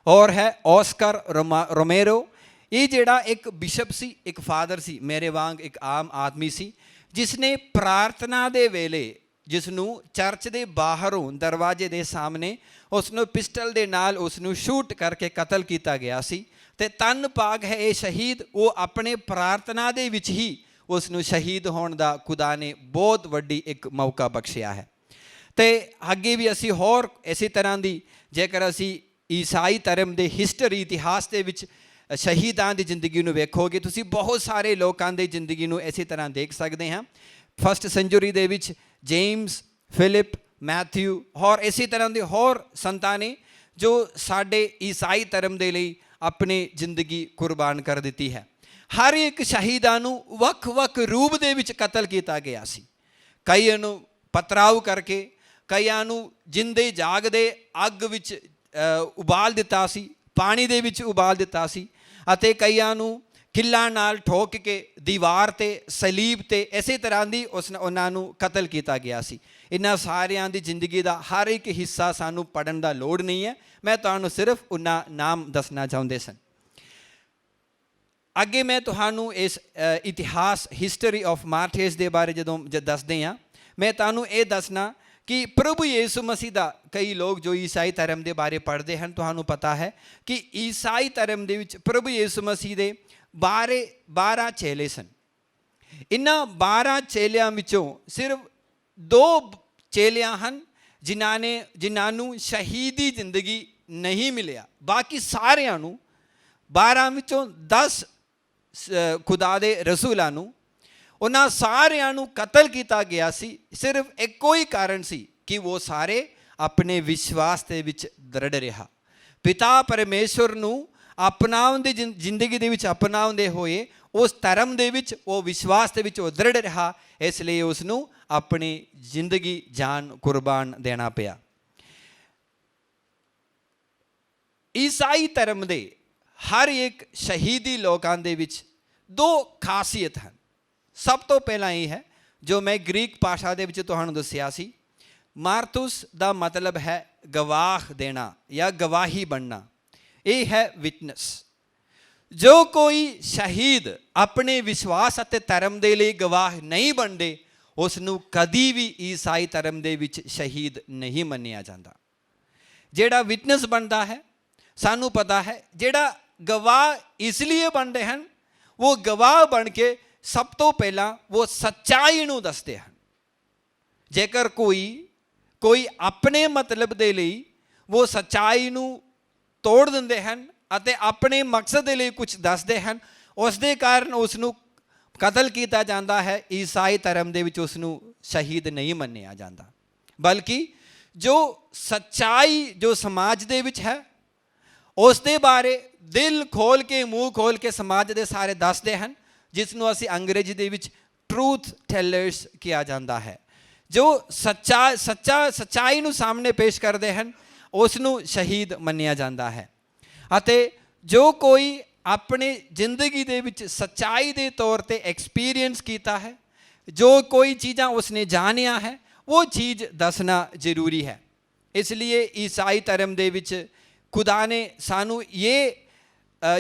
ਔਰ ਹੈ ਔਸਕਰ ਰੋਮੇਰੋ, ਇਹ ਜਿਹੜਾ ਇੱਕ ਬਿਸ਼ਪ ਸੀ, ਇੱਕ ਫਾਦਰ ਸੀ, ਮੇਰੇ ਵਾਂਗ ਇੱਕ ਆਮ ਆਦਮੀ ਸੀ, ਜਿਸ ਨੇ ਪ੍ਰਾਰਥਨਾ ਦੇ ਵੇਲੇ ਜਿਸ ਨੂੰ ਚਰਚ ਦੇ ਬਾਹਰੋਂ ਦਰਵਾਜ਼ੇ ਦੇ ਸਾਹਮਣੇ ਉਸ ਨੂੰ ਪਿਸਟਲ ਦੇ ਨਾਲ ਉਸ ਨੂੰ ਸ਼ੂਟ ਕਰਕੇ ਕਤਲ ਕੀਤਾ ਗਿਆ ਸੀ। ਅਤੇ ਧੰਨ ਭਾਗ ਹੈ ਇਹ ਸ਼ਹੀਦ, ਉਹ ਆਪਣੇ ਪ੍ਰਾਰਥਨਾ ਦੇ ਵਿੱਚ ਹੀ ਉਸ ਨੂੰ ਸ਼ਹੀਦ ਹੋਣ ਦਾ ਖੁਦਾ ਨੇ ਬਹੁਤ ਵੱਡੀ ਇੱਕ ਮੌਕਾ ਬਖਸ਼ਿਆ ਹੈ। ਅਤੇ ਅੱਗੇ ਵੀ ਅਸੀਂ ਹੋਰ ਇਸੇ ਤਰ੍ਹਾਂ ਦੀ, ਜੇਕਰ ਅਸੀਂ ਈਸਾਈ ਧਰਮ ਦੇ ਹਿਸਟਰੀ ਇਤਿਹਾਸ ਦੇ ਵਿੱਚ ਸ਼ਹੀਦਾਂ ਦੀ ਜ਼ਿੰਦਗੀ ਨੂੰ ਵੇਖੋਗੇ, ਤੁਸੀਂ ਬਹੁਤ ਸਾਰੇ ਲੋਕਾਂ ਦੀ ਜ਼ਿੰਦਗੀ ਨੂੰ ਇਸੇ ਤਰ੍ਹਾਂ ਦੇਖ ਸਕਦੇ ਹਾਂ। ਫਸਟ ਸੈਂਚੁਰੀ ਦੇ ਵਿੱਚ ਜੇਮਸ, ਫਿਲਿਪ, ਮੈਥਿਊ ਹੋਰ ਇਸੇ ਤਰ੍ਹਾਂ ਦੇ ਹੋਰ ਸੰਤਾਂ ਨੇ ਜੋ ਸਾਡੇ ਈਸਾਈ ਧਰਮ ਦੇ ਲਈ ਆਪਣੀ ਜ਼ਿੰਦਗੀ ਕੁਰਬਾਨ ਕਰ ਦਿੱਤੀ ਹੈ। ਹਰ ਇੱਕ ਸ਼ਹੀਦਾਂ ਨੂੰ ਵੱਖ-ਵੱਖ ਰੂਪ ਦੇ ਵਿੱਚ ਕਤਲ ਕੀਤਾ ਗਿਆ ਸੀ। ਕਈਆਂ ਨੂੰ ਪਥਰਾਓ ਕਰਕੇ, ਕਈਆਂ ਨੂੰ ਜਿੰਦੇ ਜਾਗਦੇ ਅੱਗ ਵਿੱਚ ਉਬਾਲ ਦਿੱਤਾ ਸੀ, ਪਾਣੀ ਦੇ ਵਿੱਚ ਉਬਾਲ ਦਿੱਤਾ ਸੀ, ਅਤੇ ਕਈਆਂ ਨੂੰ ਕਿੱਲਾਂ ਨਾਲ ਠੋਕ ਕੇ ਦੀਵਾਰ 'ਤੇ, ਸਲੀਬ 'ਤੇ ਇਸੇ ਤਰ੍ਹਾਂ ਦੀ ਉਹਨਾਂ ਨੂੰ ਕਤਲ ਕੀਤਾ ਗਿਆ ਸੀ। ਇਹਨਾਂ ਸਾਰਿਆਂ ਦੀ ਜ਼ਿੰਦਗੀ ਦਾ ਹਰ ਇੱਕ ਹਿੱਸਾ ਸਾਨੂੰ ਪੜ੍ਹਨ ਦਾ ਲੋੜ ਨਹੀਂ ਹੈ, ਮੈਂ ਤੁਹਾਨੂੰ ਸਿਰਫ ਉਹਨਾਂ ਨਾਮ ਦੱਸਣਾ ਚਾਹੁੰਦੇ ਸਨ। ਅੱਗੇ ਮੈਂ ਤੁਹਾਨੂੰ ਇਸ ਇਤਿਹਾਸ ਹਿਸਟਰੀ ਆਫ ਮਾਰਟੀਅਰਸ ਦੇ ਬਾਰੇ ਜਦੋਂ ਦੱਸਦੇ ਹਾਂ, ਮੈਂ ਤੁਹਾਨੂੰ ਇਹ ਦੱਸਣਾ ਕਿ ਪ੍ਰਭੂ ਯਿਸੂ ਮਸੀਹ ਦਾ, ਕਈ ਲੋਕ ਜੋ ਈਸਾਈ ਧਰਮ ਦੇ ਬਾਰੇ ਪੜ੍ਹਦੇ ਹਨ, ਤੁਹਾਨੂੰ ਪਤਾ ਹੈ ਕਿ ਈਸਾਈ ਧਰਮ ਦੇ ਵਿੱਚ ਪ੍ਰਭੂ ਯਿਸੂ ਮਸੀਹ ਦੇ 12 ਚੇਲੇ ਸਨ। ਇਹਨਾਂ 12 ਚੇਲਿਆਂ ਵਿੱਚੋਂ ਸਿਰਫ 2 ਚੇਲਿਆਂ ਹਨ ਜਿਨ੍ਹਾਂ ਨੂੰ ਸ਼ਹੀਦੀ ਜ਼ਿੰਦਗੀ ਨਹੀਂ ਮਿਲਿਆ। ਬਾਕੀ ਸਾਰਿਆਂ ਨੂੰ, 12 ਵਿੱਚੋਂ 10 ਖੁਦਾ ਦੇ ਰਸੂਲਾਂ ਨੂੰ, ਉਹਨਾਂ ਸਾਰਿਆਂ ਨੂੰ ਕਤਲ ਕੀਤਾ ਗਿਆ ਸੀ। ਸਿਰਫ ਇੱਕੋ ਹੀ ਕਾਰਨ ਸੀ ਕਿ ਉਹ ਸਾਰੇ ਆਪਣੇ ਵਿਸ਼ਵਾਸ ਦੇ ਵਿੱਚ ਦ੍ਰਿੜ ਰਿਹਾ। ਪਿਤਾ ਪਰਮੇਸ਼ਵਰ ਨੂੰ ਅਪਣਾਉਣ ਦੀ ਜ਼ਿੰਦਗੀ ਦੇ ਵਿੱਚ ਅਪਣਾਉਂਦੇ ਹੋਏ ਉਸ ਧਰਮ ਦੇ ਵਿੱਚ, ਉਹ ਵਿਸ਼ਵਾਸ ਦੇ ਵਿੱਚ ਉਹ ਦ੍ਰਿੜ ਰਿਹਾ, ਇਸ ਲਈ ਉਸ ਨੂੰ ਆਪਣੀ ਜ਼ਿੰਦਗੀ ਜਾਨ ਕੁਰਬਾਨ ਦੇਣਾ ਪਿਆ। ਈਸਾਈ ਧਰਮ ਦੇ ਹਰ ਇੱਕ ਸ਼ਹੀਦੀ ਲੋਕਾਂ ਦੇ ਵਿੱਚ 2 ਖਾਸੀਅਤ ਹਨ। ਸਭ ਤੋਂ ਪਹਿਲਾਂ ਇਹ ਹੈ, ਜੋ ਮੈਂ ਗ੍ਰੀਕ ਭਾਸ਼ਾ ਦੇ ਵਿੱਚ ਤੁਹਾਨੂੰ ਦੱਸਿਆ ਸੀ, ਮਾਰਤੂਸ ਦਾ ਮਤਲਬ ਹੈ ਗਵਾਹ ਦੇਣਾ ਜਾਂ ਗਵਾਹੀ ਬਣਨਾ। ਇਹ ਹੈ ਵਿਟਨੈਸ। ਜੋ ਕੋਈ ਸ਼ਹੀਦ ਆਪਣੇ ਵਿਸ਼ਵਾਸ ਅਤੇ ਧਰਮ ਦੇ ਲਈ ਗਵਾਹ ਨਹੀਂ ਬਣਦੇ, ਉਸ ਨੂੰ ਕਦੀ ਵੀ ਈਸਾਈ ਧਰਮ ਦੇ ਵਿੱਚ ਸ਼ਹੀਦ ਨਹੀਂ ਮੰਨਿਆ ਜਾਂਦਾ। ਜਿਹੜਾ ਵਿਟਨੈਸ ਬਣਦਾ ਹੈ, ਸਾਨੂੰ ਪਤਾ ਹੈ, ਜਿਹੜਾ ਗਵਾਹ ਇਸ ਲਈ ਬਣਦੇ ਹਨ, ਉਹ ਗਵਾਹ ਬਣ ਕੇ ਸਭ ਤੋਂ ਪਹਿਲਾਂ ਉਹ ਸੱਚਾਈ ਨੂੰ ਦੱਸਦੇ ਹਨ। ਜੇਕਰ ਕੋਈ ਆਪਣੇ ਮਤਲਬ ਦੇ ਲਈ ਉਹ ਸੱਚਾਈ ਨੂੰ ਤੋੜ ਦਿੰਦੇ ਹਨ ਅਤੇ ਆਪਣੇ ਮਕਸਦ ਦੇ ਲਈ ਕੁਝ ਦੱਸਦੇ ਹਨ, ਉਸ ਦੇ ਕਾਰਨ ਉਸ ਨੂੰ ਕਤਲ ਕੀਤਾ ਜਾਂਦਾ ਹੈ। ਈਸਾਈ ਧਰਮ ਦੇ ਵਿੱਚ ਉਸ ਨੂੰ ਸ਼ਹੀਦ ਨਹੀਂ ਮੰਨਿਆ ਜਾਂਦਾ, ਬਲਕਿ ਜੋ ਸੱਚਾਈ ਜੋ ਸਮਾਜ ਦੇ ਵਿੱਚ ਹੈ, ਉਸ ਦੇ ਬਾਰੇ ਦਿਲ ਖੋਲ ਕੇ, ਮੂੰਹ ਖੋਲ ਕੇ ਸਮਾਜ ਦੇ ਸਾਰੇ ਦੱਸਦੇ ਹਨ, ਜਿਸ ਨੂੰ ਅਸੀਂ ਅੰਗਰੇਜ਼ੀ ਦੇ ਵਿੱਚ ਟਰੂਥ ਟੈਲਰਸ ਕਿਹਾ ਜਾਂਦਾ ਹੈ। ਜੋ ਸੱਚਾਈ ਨੂੰ ਸਾਹਮਣੇ ਪੇਸ਼ ਕਰਦੇ ਹਨ, ਉਸ ਨੂੰ ਸ਼ਹੀਦ ਮੰਨਿਆ ਜਾਂਦਾ ਹੈ। ਅਤੇ ਜੋ ਕੋਈ ਆਪਣੀ ਜ਼ਿੰਦਗੀ ਦੇ ਵਿੱਚ ਸੱਚਾਈ ਦੇ ਤੌਰ 'ਤੇ ਐਕਸਪੀਰੀਅੰਸ ਕੀਤਾ ਹੈ, ਜੋ ਕੋਈ ਚੀਜ਼ਾਂ ਉਸਨੇ ਜਾਣਿਆ ਹੈ, ਉਹ ਚੀਜ਼ ਦੱਸਣਾ ਜ਼ਰੂਰੀ ਹੈ। ਇਸ ਲਈ ਈਸਾਈ ਧਰਮ ਦੇ ਵਿੱਚ खुदा ने सानू ये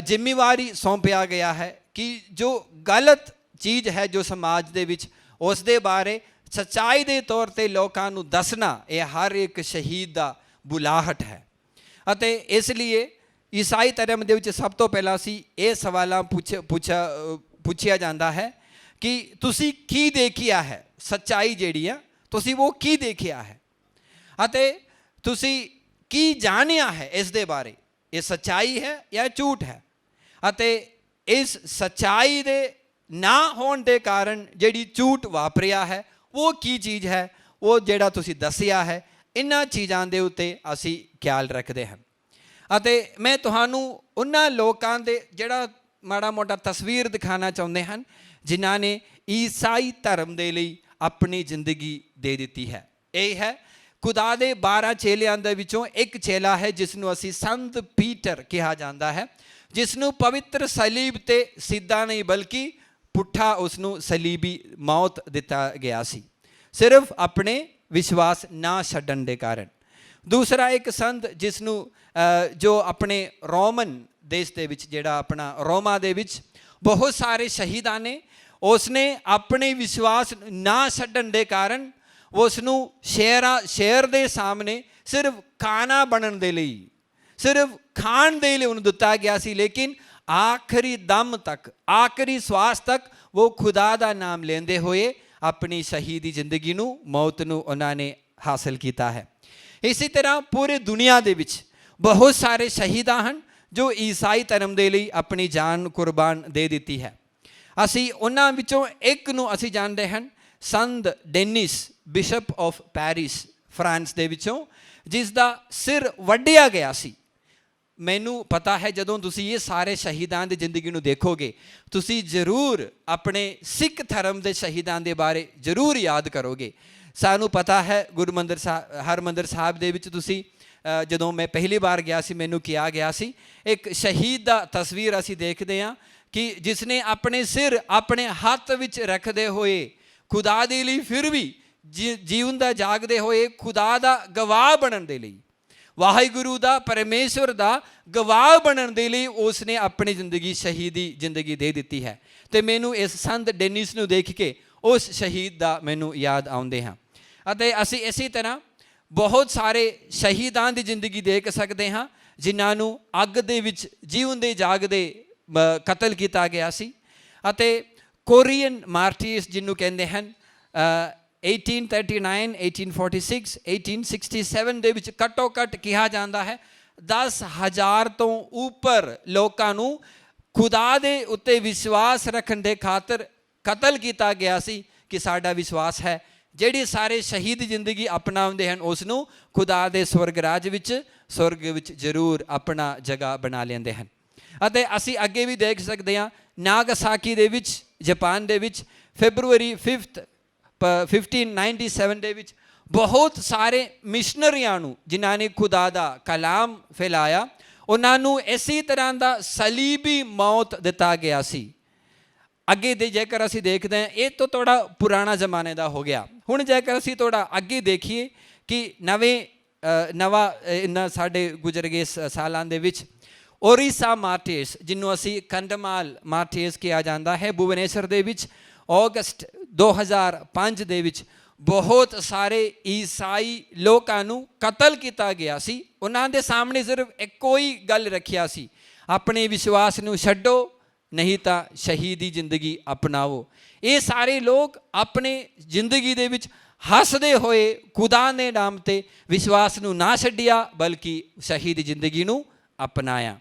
जिम्मेवारी सौंपिया गया है कि जो गलत चीज़ है जो समाज दे विच उस दे बारे सच्चाई दे तौर ते लोकां नू दसना ये हर एक शहीद दा बुलाहट है। ਅਤੇ ਇਸ ਲਈ ਈਸਾਈ ਧਰਮ ਦੇ ਵਿੱਚ ਸਭ ਤੋਂ ਪਹਿਲਾਂ ਅਸੀਂ ਇਹ ਸਵਾਲਾਂ ਪੁੱਛਿਆ ਜਾਂਦਾ ਹੈ ਕਿ ਤੁਸੀਂ ਕੀ ਦੇਖਿਆ ਹੈ, ਸੱਚਾਈ ਜਿਹੜੀ ਆ ਤੁਸੀਂ ਉਹ ਕੀ ਦੇਖਿਆ ਹੈ ਅਤੇ ਤੁਸੀਂ ਕੀ ਜਾਣਿਆ ਹੈ ਇਸ ਦੇ ਬਾਰੇ, ਇਹ ਸੱਚਾਈ ਹੈ ਜਾਂ ਝੂਠ ਹੈ। ਅਤੇ ਇਸ ਸੱਚਾਈ ਦੇ ਨਾ ਹੋਣ ਦੇ ਕਾਰਨ ਜਿਹੜੀ ਝੂਠ ਵਾਪਰਿਆ ਹੈ ਉਹ ਕੀ ਚੀਜ਼ ਹੈ, ਉਹ ਜਿਹੜਾ ਤੁਸੀਂ ਦੱਸਿਆ ਹੈ, ਇਹਨਾਂ ਚੀਜ਼ਾਂ ਦੇ ਉੱਤੇ ਅਸੀਂ ਖਿਆਲ ਰੱਖਦੇ ਹਾਂ। ਅਤੇ ਮੈਂ ਤੁਹਾਨੂੰ ਉਹਨਾਂ ਲੋਕਾਂ ਦੇ ਜਿਹੜਾ ਮਾੜਾ ਮੋਟਾ ਤਸਵੀਰ ਦਿਖਾਉਣਾ ਚਾਹੁੰਦੇ ਹਨ ਜਿਨ੍ਹਾਂ ਨੇ ਈਸਾਈ ਧਰਮ ਦੇ ਲਈ ਆਪਣੀ ਜ਼ਿੰਦਗੀ ਦੇ ਦਿੱਤੀ ਹੈ। ਇਹ ਹੈ ਖੁਦਾ ਦੇ 12 ਚੇਲਿਆਂ ਦੇ ਵਿੱਚੋਂ ਇੱਕ ਚੇਲਾ ਹੈ ਜਿਸ ਨੂੰ ਅਸੀਂ ਸੰਤ ਪੀਟਰ ਕਿਹਾ ਜਾਂਦਾ ਹੈ, ਜਿਸ ਨੂੰ ਪਵਿੱਤਰ ਸਲੀਬ 'ਤੇ ਸਿੱਧਾ ਨਹੀਂ ਬਲਕਿ ਪੁੱਠਾ ਉਸ ਨੂੰ ਸਲੀਬੀ ਮੌਤ ਦਿੱਤਾ ਗਿਆ ਸੀ, ਸਿਰਫ ਆਪਣੇ ਵਿਸ਼ਵਾਸ ਨਾ ਛੱਡਣ ਦੇ ਕਾਰਨ। ਦੂਸਰਾ ਇੱਕ ਸੰਤ ਜਿਸ ਨੂੰ ਜੋ ਆਪਣੇ ਰੋਮਨ ਦੇਸ਼ ਦੇ ਵਿੱਚ ਜਿਹੜਾ ਆਪਣਾ ਰੋਮਾ ਦੇ ਵਿੱਚ ਬਹੁਤ ਸਾਰੇ ਸ਼ਹੀਦਾਂ ਨੇ, ਉਸ ਨੇ ਆਪਣੇ ਵਿਸ਼ਵਾਸ ਨਾ ਛੱਡਣ ਦੇ ਕਾਰਨ ਉਸ ਨੂੰ ਸ਼ਹਿਰ ਦੇ ਸਾਹਮਣੇ ਸਿਰਫ ਖਾਣਾ ਬਣਨ ਦੇ ਲਈ, ਸਿਰਫ ਖਾਣ ਦੇ ਲਈ ਉਹਨੂੰ ਦਿੱਤਾ ਗਿਆ ਸੀ, ਲੇਕਿਨ ਆਖਰੀ ਦਮ ਤੱਕ, ਆਖਰੀ ਸਵਾਸ ਤੱਕ ਉਹ ਖੁਦਾ ਦਾ ਨਾਮ ਲੈਂਦੇ ਹੋਏ ਆਪਣੀ ਸ਼ਹੀਦੀ ਜ਼ਿੰਦਗੀ ਨੂੰ, ਮੌਤ ਨੂੰ ਉਹਨਾਂ ਨੇ ਹਾਸਲ ਕੀਤਾ ਹੈ। ਇਸੇ ਤਰ੍ਹਾਂ ਪੂਰੇ ਦੁਨੀਆ ਦੇ ਵਿੱਚ ਬਹੁਤ ਸਾਰੇ ਸ਼ਹੀਦਾਂ ਹਨ ਜੋ ਈਸਾਈ ਧਰਮ ਦੇ ਲਈ ਆਪਣੀ ਜਾਨ ਕੁਰਬਾਨ ਦੇ ਦਿੱਤੀ ਹੈ। ਅਸੀਂ ਉਹਨਾਂ ਵਿੱਚੋਂ ਇੱਕ ਨੂੰ ਅਸੀਂ ਜਾਣਦੇ ਹਨ, ਸੰਤ Danish bishop of Paris France ਦੇ ਵਿੱਚੋਂ, ਜਿਸ ਦਾ ਸਿਰ ਵੱਢਿਆ ਗਿਆ ਸੀ। ਮੈਨੂੰ ਪਤਾ ਹੈ ਜਦੋਂ ਤੁਸੀਂ ਇਹ ਸਾਰੇ ਸ਼ਹੀਦਾਂ ਦੀ ਜ਼ਿੰਦਗੀ ਨੂੰ ਦੇਖੋਗੇ ਤੁਸੀਂ ਜ਼ਰੂਰ ਆਪਣੇ ਸਿੱਖ ਧਰਮ ਦੇ ਸ਼ਹੀਦਾਂ ਦੇ ਬਾਰੇ ਜ਼ਰੂਰ ਯਾਦ ਕਰੋਗੇ। ਸਾਨੂੰ ਪਤਾ ਹੈ ਗੁਰਮੰਦਰ ਸਾਹਿਬ, ਹਰਮੰਦਰ ਸਾਹਿਬ ਦੇ ਵਿੱਚ ਤੁਸੀਂ ਜਦੋਂ ਮੈਂ ਪਹਿਲੀ ਵਾਰ ਗਿਆ ਸੀ ਮੈਨੂੰ ਕਿਹਾ ਗਿਆ ਸੀ ਇੱਕ ਸ਼ਹੀਦ ਦਾ ਤਸਵੀਰ ਅਸੀਂ ਦੇਖਦੇ ਹਾਂ ਕਿ ਜਿਸ ਨੇ ਆਪਣੇ ਸਿਰ ਆਪਣੇ ਹੱਥ ਵਿੱਚ ਰੱਖਦੇ ਹੋਏ ਖੁਦਾ ਦੇ ਲਈ ਫਿਰ ਵੀ ਜੀਵਨ ਦਾ ਜਾਗਦੇ ਹੋਏ ਖੁਦਾ ਦਾ ਗਵਾਹ ਬਣਨ ਦੇ ਲਈ, ਵਾਹਿਗੁਰੂ ਦਾ, ਪਰਮੇਸ਼ਵਰ ਦਾ ਗਵਾਹ ਬਣਨ ਦੇ ਲਈ ਉਸ ਨੇ ਆਪਣੀ ਜ਼ਿੰਦਗੀ ਸ਼ਹੀਦੀ ਜ਼ਿੰਦਗੀ ਦੇ ਦਿੱਤੀ ਹੈ। ਅਤੇ ਮੈਨੂੰ ਇਸ ਸੰਤ ਡੈਨਿਸ ਨੂੰ ਦੇਖ ਕੇ ਉਸ ਸ਼ਹੀਦ ਦਾ ਮੈਨੂੰ ਯਾਦ ਆਉਂਦੇ ਹਾਂ। ਅਤੇ ਅਸੀਂ ਇਸੇ ਤਰ੍ਹਾਂ ਬਹੁਤ ਸਾਰੇ ਸ਼ਹੀਦਾਂ ਦੀ ਜ਼ਿੰਦਗੀ ਦੇਖ ਸਕਦੇ ਹਾਂ ਜਿਨ੍ਹਾਂ ਨੂੰ ਅੱਗ ਦੇ ਵਿੱਚ ਜੀਵਨ ਦੇ ਜਾਗਦੇ ਕਤਲ ਕੀਤਾ ਗਿਆ ਸੀ। ਅਤੇ ਕੋਰੀਅਨ ਮਾਰਟੀਰਸ ਜਿਹਨੂੰ ਕਹਿੰਦੇ ਹਨ 1839, 1846, 1867 ਦੇ ਵਿੱਚ ਘੱਟੋ ਘੱਟ ਕਿਹਾ ਜਾਂਦਾ ਹੈ 10,000 ਤੋਂ ਉੱਪਰ ਲੋਕਾਂ ਨੂੰ ਖੁਦਾ ਦੇ ਉੱਤੇ ਵਿਸ਼ਵਾਸ ਰੱਖਣ ਦੇ ਖਾਤਰ ਕਤਲ ਕੀਤਾ ਗਿਆ ਸੀ ਕਿ ਸਾਡਾ ਵਿਸ਼ਵਾਸ ਹੈ ਜਿਹੜੀ ਸਾਰੇ ਸ਼ਹੀਦ ਜ਼ਿੰਦਗੀ ਅਪਣਾਉਂਦੇ ਹਨ ਉਸ ਨੂੰ ਖੁਦਾ ਦੇ ਸਵਰਗ ਰਾਜ ਵਿੱਚ, ਸਵਰਗ ਵਿੱਚ ਜ਼ਰੂਰ ਆਪਣਾ ਜਗ੍ਹਾ ਬਣਾ ਲੈਂਦੇ ਹਨ। ਅਤੇ ਅਸੀਂ ਅੱਗੇ ਵੀ ਦੇਖ ਸਕਦੇ ਹਾਂ ਨਾਗਾਸਾਕੀ ਦੇ ਵਿੱਚ, ਜਾਪਾਨ ਦੇ ਵਿੱਚ ਫੈਬਰੂਅਰੀ 5 1597 ਦੇ ਵਿੱਚ ਬਹੁਤ ਸਾਰੇ ਮਿਸ਼ਨਰੀਆਂ ਨੂੰ ਜਿਨ੍ਹਾਂ ਨੇ ਖੁਦਾ ਦਾ ਕਲਾਮ ਫੈਲਾਇਆ ਉਹਨਾਂ ਨੂੰ ਇਸੇ ਤਰ੍ਹਾਂ ਦਾ ਸਲੀਬੀ ਮੌਤ ਦਿੱਤਾ ਗਿਆ ਸੀ। ਅੱਗੇ ਦੇ ਜੇਕਰ ਅਸੀਂ ਦੇਖਦੇ ਹਾਂ ਇਹ ਤਾਂ ਥੋੜ੍ਹਾ ਪੁਰਾਣਾ ਜ਼ਮਾਨੇ ਦਾ ਹੋ ਗਿਆ। ਹੁਣ ਜੇਕਰ ਅਸੀਂ ਥੋੜ੍ਹਾ ਅੱਗੇ ਦੇਖੀਏ ਕਿ ਨਵਾਂ ਇਹਨਾਂ ਸਾਡੇ ਗੁਜ਼ਰ ਗਏ ਸਾਲਾਂ ਦੇ ਵਿੱਚ ਓਰੀਸਾ ਮਾਰਟੀਰਸ ਜਿਹਨੂੰ ਅਸੀਂ ਕੰਧਮਾਲ ਮਾਰਟੀਰਸ ਕਿਹਾ ਜਾਂਦਾ ਹੈ, ਭੁਵਨੇਸ਼ਵਰ ਦੇ ਵਿੱਚ ਅਗਸਤ 2005 ਦੇ ਵਿੱਚ ਬਹੁਤ ਸਾਰੇ ਈਸਾਈ ਲੋਕਾਂ ਨੂੰ ਕਤਲ ਕੀਤਾ ਗਿਆ ਸੀ। ਉਹਨਾਂ ਦੇ ਸਾਹਮਣੇ ਸਿਰਫ ਇੱਕੋ ਹੀ ਗੱਲ ਰੱਖਿਆ ਸੀ, ਆਪਣੇ ਵਿਸ਼ਵਾਸ ਨੂੰ ਛੱਡੋ ਨਹੀਂ ਤਾਂ ਸ਼ਹੀਦੀ ਜ਼ਿੰਦਗੀ ਅਪਣਾਓ। ਇਹ ਸਾਰੇ ਲੋਕ ਆਪਣੇ ਜ਼ਿੰਦਗੀ ਦੇ ਵਿੱਚ ਹੱਸਦੇ ਹੋਏ ਖੁਦਾ ਦੇ ਨਾਮ 'ਤੇ ਵਿਸ਼ਵਾਸ ਨੂੰ ਨਾ ਛੱਡਿਆ ਬਲਕਿ ਸ਼ਹੀਦੀ ਜ਼ਿੰਦਗੀ ਨੂੰ ਅਪਣਾਇਆ।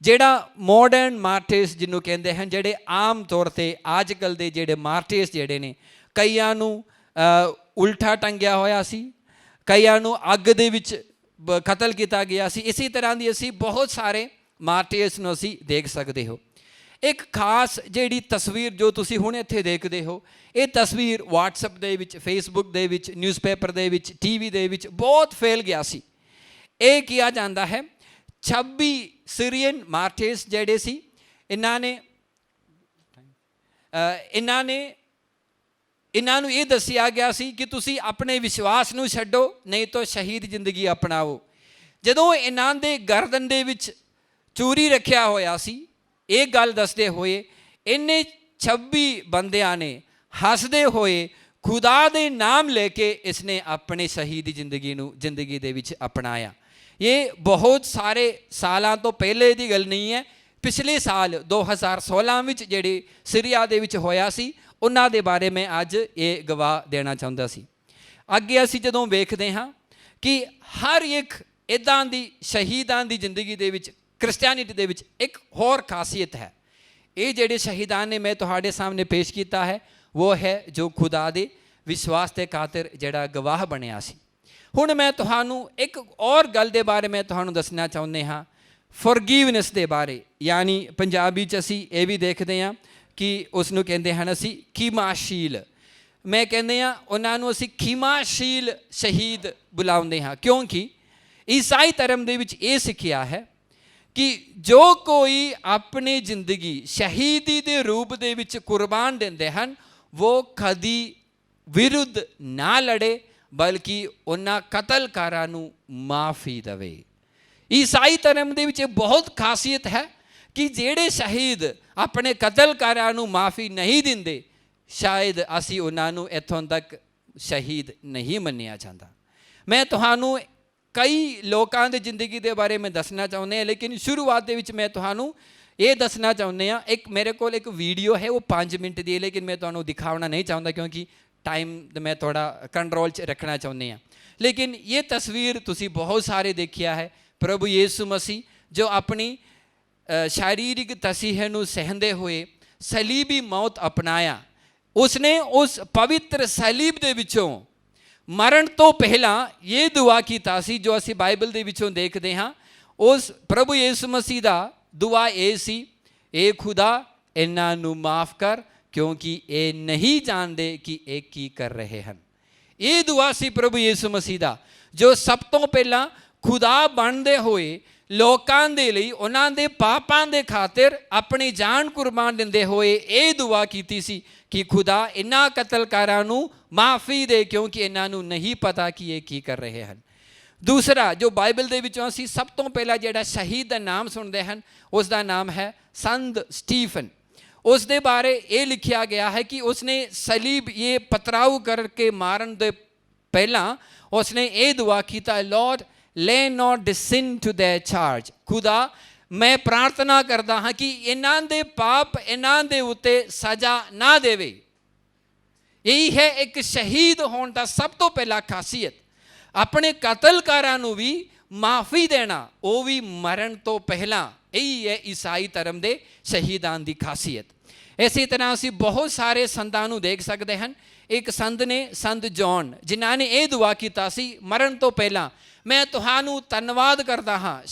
ਜਿਹੜਾ ਮੋਡਰਨ ਮਾਰਟੀਰਸ ਜਿਹਨੂੰ ਕਹਿੰਦੇ ਹਨ, ਜਿਹੜੇ ਆਮ ਤੌਰ 'ਤੇ ਅੱਜ ਕੱਲ੍ਹ ਦੇ ਜਿਹੜੇ ਮਾਰਟੀਰਸ ਜਿਹੜੇ ਨੇ ਕਈਆਂ ਨੂੰ ਉਲਟਾ ਟੰਗਿਆ ਹੋਇਆ ਸੀ, ਕਈਆਂ ਨੂੰ ਅੱਗ ਦੇ ਵਿੱਚ ਕਤਲ ਕੀਤਾ ਗਿਆ ਸੀ। ਇਸੇ ਤਰ੍ਹਾਂ ਦੀ ਅਸੀਂ ਬਹੁਤ ਸਾਰੇ ਮਾਰਟੀਰਸ ਨੂੰ ਅਸੀਂ ਦੇਖ ਸਕਦੇ ਹੋ। ਇੱਕ ਖਾਸ ਜਿਹੜੀ ਤਸਵੀਰ ਜੋ ਤੁਸੀਂ ਹੁਣ ਇੱਥੇ ਦੇਖਦੇ ਹੋ ਇਹ ਤਸਵੀਰ WhatsApp ਦੇ ਵਿੱਚ, Facebook ਦੇ ਵਿੱਚ, ਨਿਊਜ਼ਪੇਪਰ ਦੇ ਵਿੱਚ, TV ਦੇ ਵਿੱਚ ਬਹੁਤ ਫੈਲ ਗਿਆ ਸੀ। ਇਹ ਕਿਹਾ ਜਾਂਦਾ ਹੈ 26 ਸੀਰੀਅਨ ਮਾਰਟੀਰਸ ਜਿਹੜੇ ਸੀ ਇਹਨਾਂ ਨੂੰ ਇਹ ਦੱਸਿਆ ਗਿਆ ਸੀ ਕਿ ਤੁਸੀਂ ਆਪਣੇ ਵਿਸ਼ਵਾਸ ਨੂੰ ਛੱਡੋ ਨਹੀਂ ਤਾਂ ਸ਼ਹੀਦ ਜ਼ਿੰਦਗੀ ਅਪਣਾਓ। ਜਦੋਂ ਇਹਨਾਂ ਦੇ ਗਰਦਨ ਦੇ ਵਿੱਚ ਚੂਰੀ ਰੱਖਿਆ ਹੋਇਆ ਸੀ, ਇਹ ਗੱਲ ਦੱਸਦੇ ਹੋਏ ਇੰਨੇ 26 ਬੰਦਿਆਂ ਨੇ ਹੱਸਦੇ ਹੋਏ ਖੁਦਾ ਦੇ ਨਾਮ ਲੈ ਕੇ ਇਸਨੇ ਆਪਣੇ ਸ਼ਹੀਦੀ ਜ਼ਿੰਦਗੀ ਦੇ ਵਿੱਚ ਅਪਣਾਇਆ। ਇਹ ਬਹੁਤ ਸਾਰੇ ਸਾਲਾਂ ਤੋਂ ਪਹਿਲੇ ਦੀ ਗੱਲ ਨਹੀਂ ਹੈ। ਪਿਛਲੇ ਸਾਲ 2016 ਵਿੱਚ ਜਿਹੜੀ ਸੀਰੀਆ ਦੇ ਵਿੱਚ ਹੋਇਆ ਸੀ, ਉਹਨਾਂ ਦੇ ਬਾਰੇ ਮੈਂ ਅੱਜ ਇਹ ਗਵਾਹ ਦੇਣਾ ਚਾਹੁੰਦਾ ਸੀ। ਅੱਗੇ ਅਸੀਂ ਜਦੋਂ ਵੇਖਦੇ ਹਾਂ ਕਿ ਹਰ ਇੱਕ ਇੱਦਾਂ ਦੀ ਸ਼ਹੀਦਾਂ ਦੀ ਜ਼ਿੰਦਗੀ ਦੇ ਵਿੱਚ ਕ੍ਰਿਸਚੀਅਨਿਟੀ ਦੇ ਵਿੱਚ ਇੱਕ ਹੋਰ ਖਾਸੀਅਤ ਹੈ। ਇਹ ਜਿਹੜੇ ਸ਼ਹੀਦਾਨ ਨੇ ਮੈਂ ਤੁਹਾਡੇ ਸਾਹਮਣੇ ਪੇਸ਼ ਕੀਤਾ ਹੈ, ਉਹ ਹੈ ਜੋ ਖੁਦਾ ਦੇ ਵਿਸ਼ਵਾਸ ਦੇ ਖਾਤਰ ਜਿਹੜਾ ਗਵਾਹ ਬਣਿਆ ਸੀ। ਹੁਣ ਮੈਂ ਤੁਹਾਨੂੰ ਇੱਕ ਔਰ ਗੱਲ ਦੇ ਬਾਰੇ ਮੈਂ ਤੁਹਾਨੂੰ ਦੱਸਣਾ ਚਾਹੁੰਦੇ ਹਾਂ, ਫੋਰਗਿਵਨੈਸ ਦੇ ਬਾਰੇ। ਯਾਨੀ ਪੰਜਾਬੀ 'ਚ ਅਸੀਂ ਇਹ ਵੀ ਦੇਖਦੇ ਹਾਂ ਕਿ ਉਸ ਨੂੰ ਕਹਿੰਦੇ ਹਨ ਅਸੀਂ ਖਿਮਾਸ਼ੀਲ। ਮੈਂ ਕਹਿੰਦੇ ਹਾਂ ਉਹਨਾਂ ਨੂੰ ਅਸੀਂ ਖਿਮਾਸ਼ੀਲ ਸ਼ਹੀਦ ਬੁਲਾਉਂਦੇ ਹਾਂ, ਕਿਉਂਕਿ ਈਸਾਈ ਧਰਮ ਦੇ ਵਿੱਚ ਇਹ ਸਿੱਖਿਆ ਹੈ ਕਿ ਜੋ ਕੋਈ ਆਪਣੀ ਜ਼ਿੰਦਗੀ ਸ਼ਹੀਦੀ ਦੇ ਰੂਪ ਦੇ ਵਿੱਚ ਕੁਰਬਾਨ ਦਿੰਦੇ ਹਨ, ਉਹ ਕਦੀ ਵਿਰੁੱਧ ਨਾ ਲੜੇ, ਬਲਕਿ ਉਹਨਾਂ ਕਤਲਕਾਰਾਂ ਨੂੰ ਮਾਫੀ ਦੇਵੇ। ਈਸਾਈ ਧਰਮ ਦੇ ਵਿੱਚ ਇਹ ਬਹੁਤ ਖਾਸੀਅਤ ਹੈ ਕਿ ਜਿਹੜੇ ਸ਼ਹੀਦ ਆਪਣੇ ਕਤਲਕਾਰਾਂ ਨੂੰ ਮਾਫੀ ਨਹੀਂ ਦਿੰਦੇ, ਸ਼ਾਇਦ ਅਸੀਂ ਉਹਨਾਂ ਨੂੰ ਇੱਥੋਂ ਤੱਕ ਸ਼ਹੀਦ ਨਹੀਂ ਮੰਨਿਆ ਜਾਂਦਾ। ਮੈਂ ਤੁਹਾਨੂੰ ਕਈ ਲੋਕਾਂ ਦੀ ਜ਼ਿੰਦਗੀ ਦੇ ਬਾਰੇ ਮੈਂ ਦੱਸਣਾ ਚਾਹੁੰਦੇ ਹਾਂ, ਲੇਕਿਨ ਸ਼ੁਰੂਆਤ ਦੇ ਵਿੱਚ ਮੈਂ ਤੁਹਾਨੂੰ ਇਹ ਦੱਸਣਾ ਚਾਹੁੰਦੇ ਹਾਂ, ਇੱਕ ਮੇਰੇ ਕੋਲ ਇੱਕ ਵੀਡੀਓ ਹੈ, ਉਹ 5 ਮਿੰਟ ਦੀ ਹੈ, ਲੇਕਿਨ ਮੈਂ ਤੁਹਾਨੂੰ ਦਿਖਾਉਣਾ ਨਹੀਂ ਚਾਹੁੰਦਾ ਕਿਉਂਕਿ टाइम मैं थोड़ा कंट्रोल च रखना चाहते हैं। लेकिन ये तस्वीर तुसी बहुत सारे देखिया है, प्रभु यीशु मसीह जो अपनी शारीरिक तसीह नूं सहंदे हुए सलीबी मौत अपनाया। उसने उस पवित्र सलीब दे विचों मरण तो पहला ये दुआ कीता सी जो असी बाइबल दे विचों देखते हाँ। उस प्रभु यीशु मसीह दा दुआ ये सी, ए खुदा इन्हां नूं माफ़ कर क्योंकि ये नहीं जानते कि ये की कर रहे हैं। ये दुआ सी प्रभु यीशु मसीह दा जो सब तो पहला खुदा बनते हुए लोकां दे लई उन्हां दे पापां दे खातिर अपनी जान कुर्बान दिंदे हुए ये दुआ कीती सी कि खुदा इन्हां कतलकारां नूं माफ़ी दे क्योंकि इन्हां नूं नहीं पता कि ये की कर रहे हैं। दूसरा जो बाइबल दे विचों असीं सब तो पहला जिहड़ा शहीद दा नाम सुनते हैं, उसका नाम है संत स्टीफन। उस दे बारे ये लिखा गया है कि उसने सलीब ये पथराव करके मारन दे पहला उसने ये दुआ कीता, Lord lay not this sin to their charge. खुदा मैं प्रार्थना करता हाँ कि इन्हां दे पाप इन्हां दे उत्ते सजा ना देवे। यही है एक शहीद होने का सब तो पहला खासियत, अपने कतलकारां नूं भी माफ़ी देना, वो भी मरण तो पहला। यही है ईसाई धर्म के शहीदां दी खासियत। इसी तरह असीं बहुत सारे संतां नूं देख सकते हैं। एक संत ने संत जॉन जिन्हां ने यह दुआ कीता सी मरण तो पहला, मैं तुहानूं धन्नवाद करदा हाँ,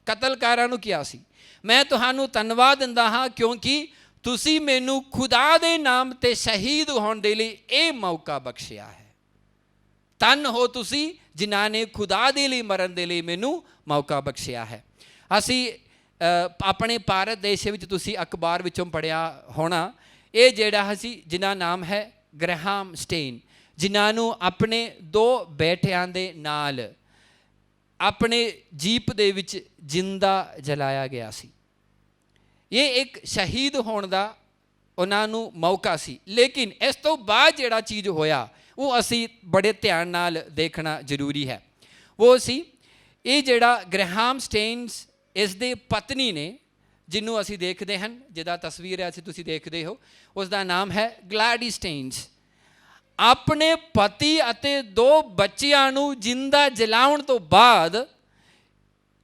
कतलकारां नूं किहा सी, मैं तुहानूं धन्नवाद दिंदा हाँ क्योंकि तुसीं मैनूं खुदा दे नाम ते शहीद होण दे लई ये मौका बख्शिया है। धन हो तुसीं जिन्हां ने खुदा दे लई मरण दे लई मैनूं मौका बख्शिया है। असीं अपने भारत देश विच तुसीं अखबार विचों पढ़िया होना, ये जिहड़ा सी जिन्हां नाम है ग्रैहम स्टेन, जिन्हां नूं अपने 2 बेटियां दे नाल अपने जीप दे विच जिंदा जलाया गया सी। ये एक शहीद होने का उन्हां नूं मौका सी। लेकिन इस तो बाद जिहड़ा चीज़ होया वो असी बड़े ध्यान नाल देखना जरूरी है। वो सी ये जिहड़ा ग्रैहम स्टेन्स इस दे पत्नी ने जिन्हों असी देखते हैं, जिहदा तस्वीर है तुसीं देखते हो, उसका नाम है ग्लैडी स्टेन्स। अपने पति अते 2 बच्चियां नूं जिंदा जलाउण तो बाद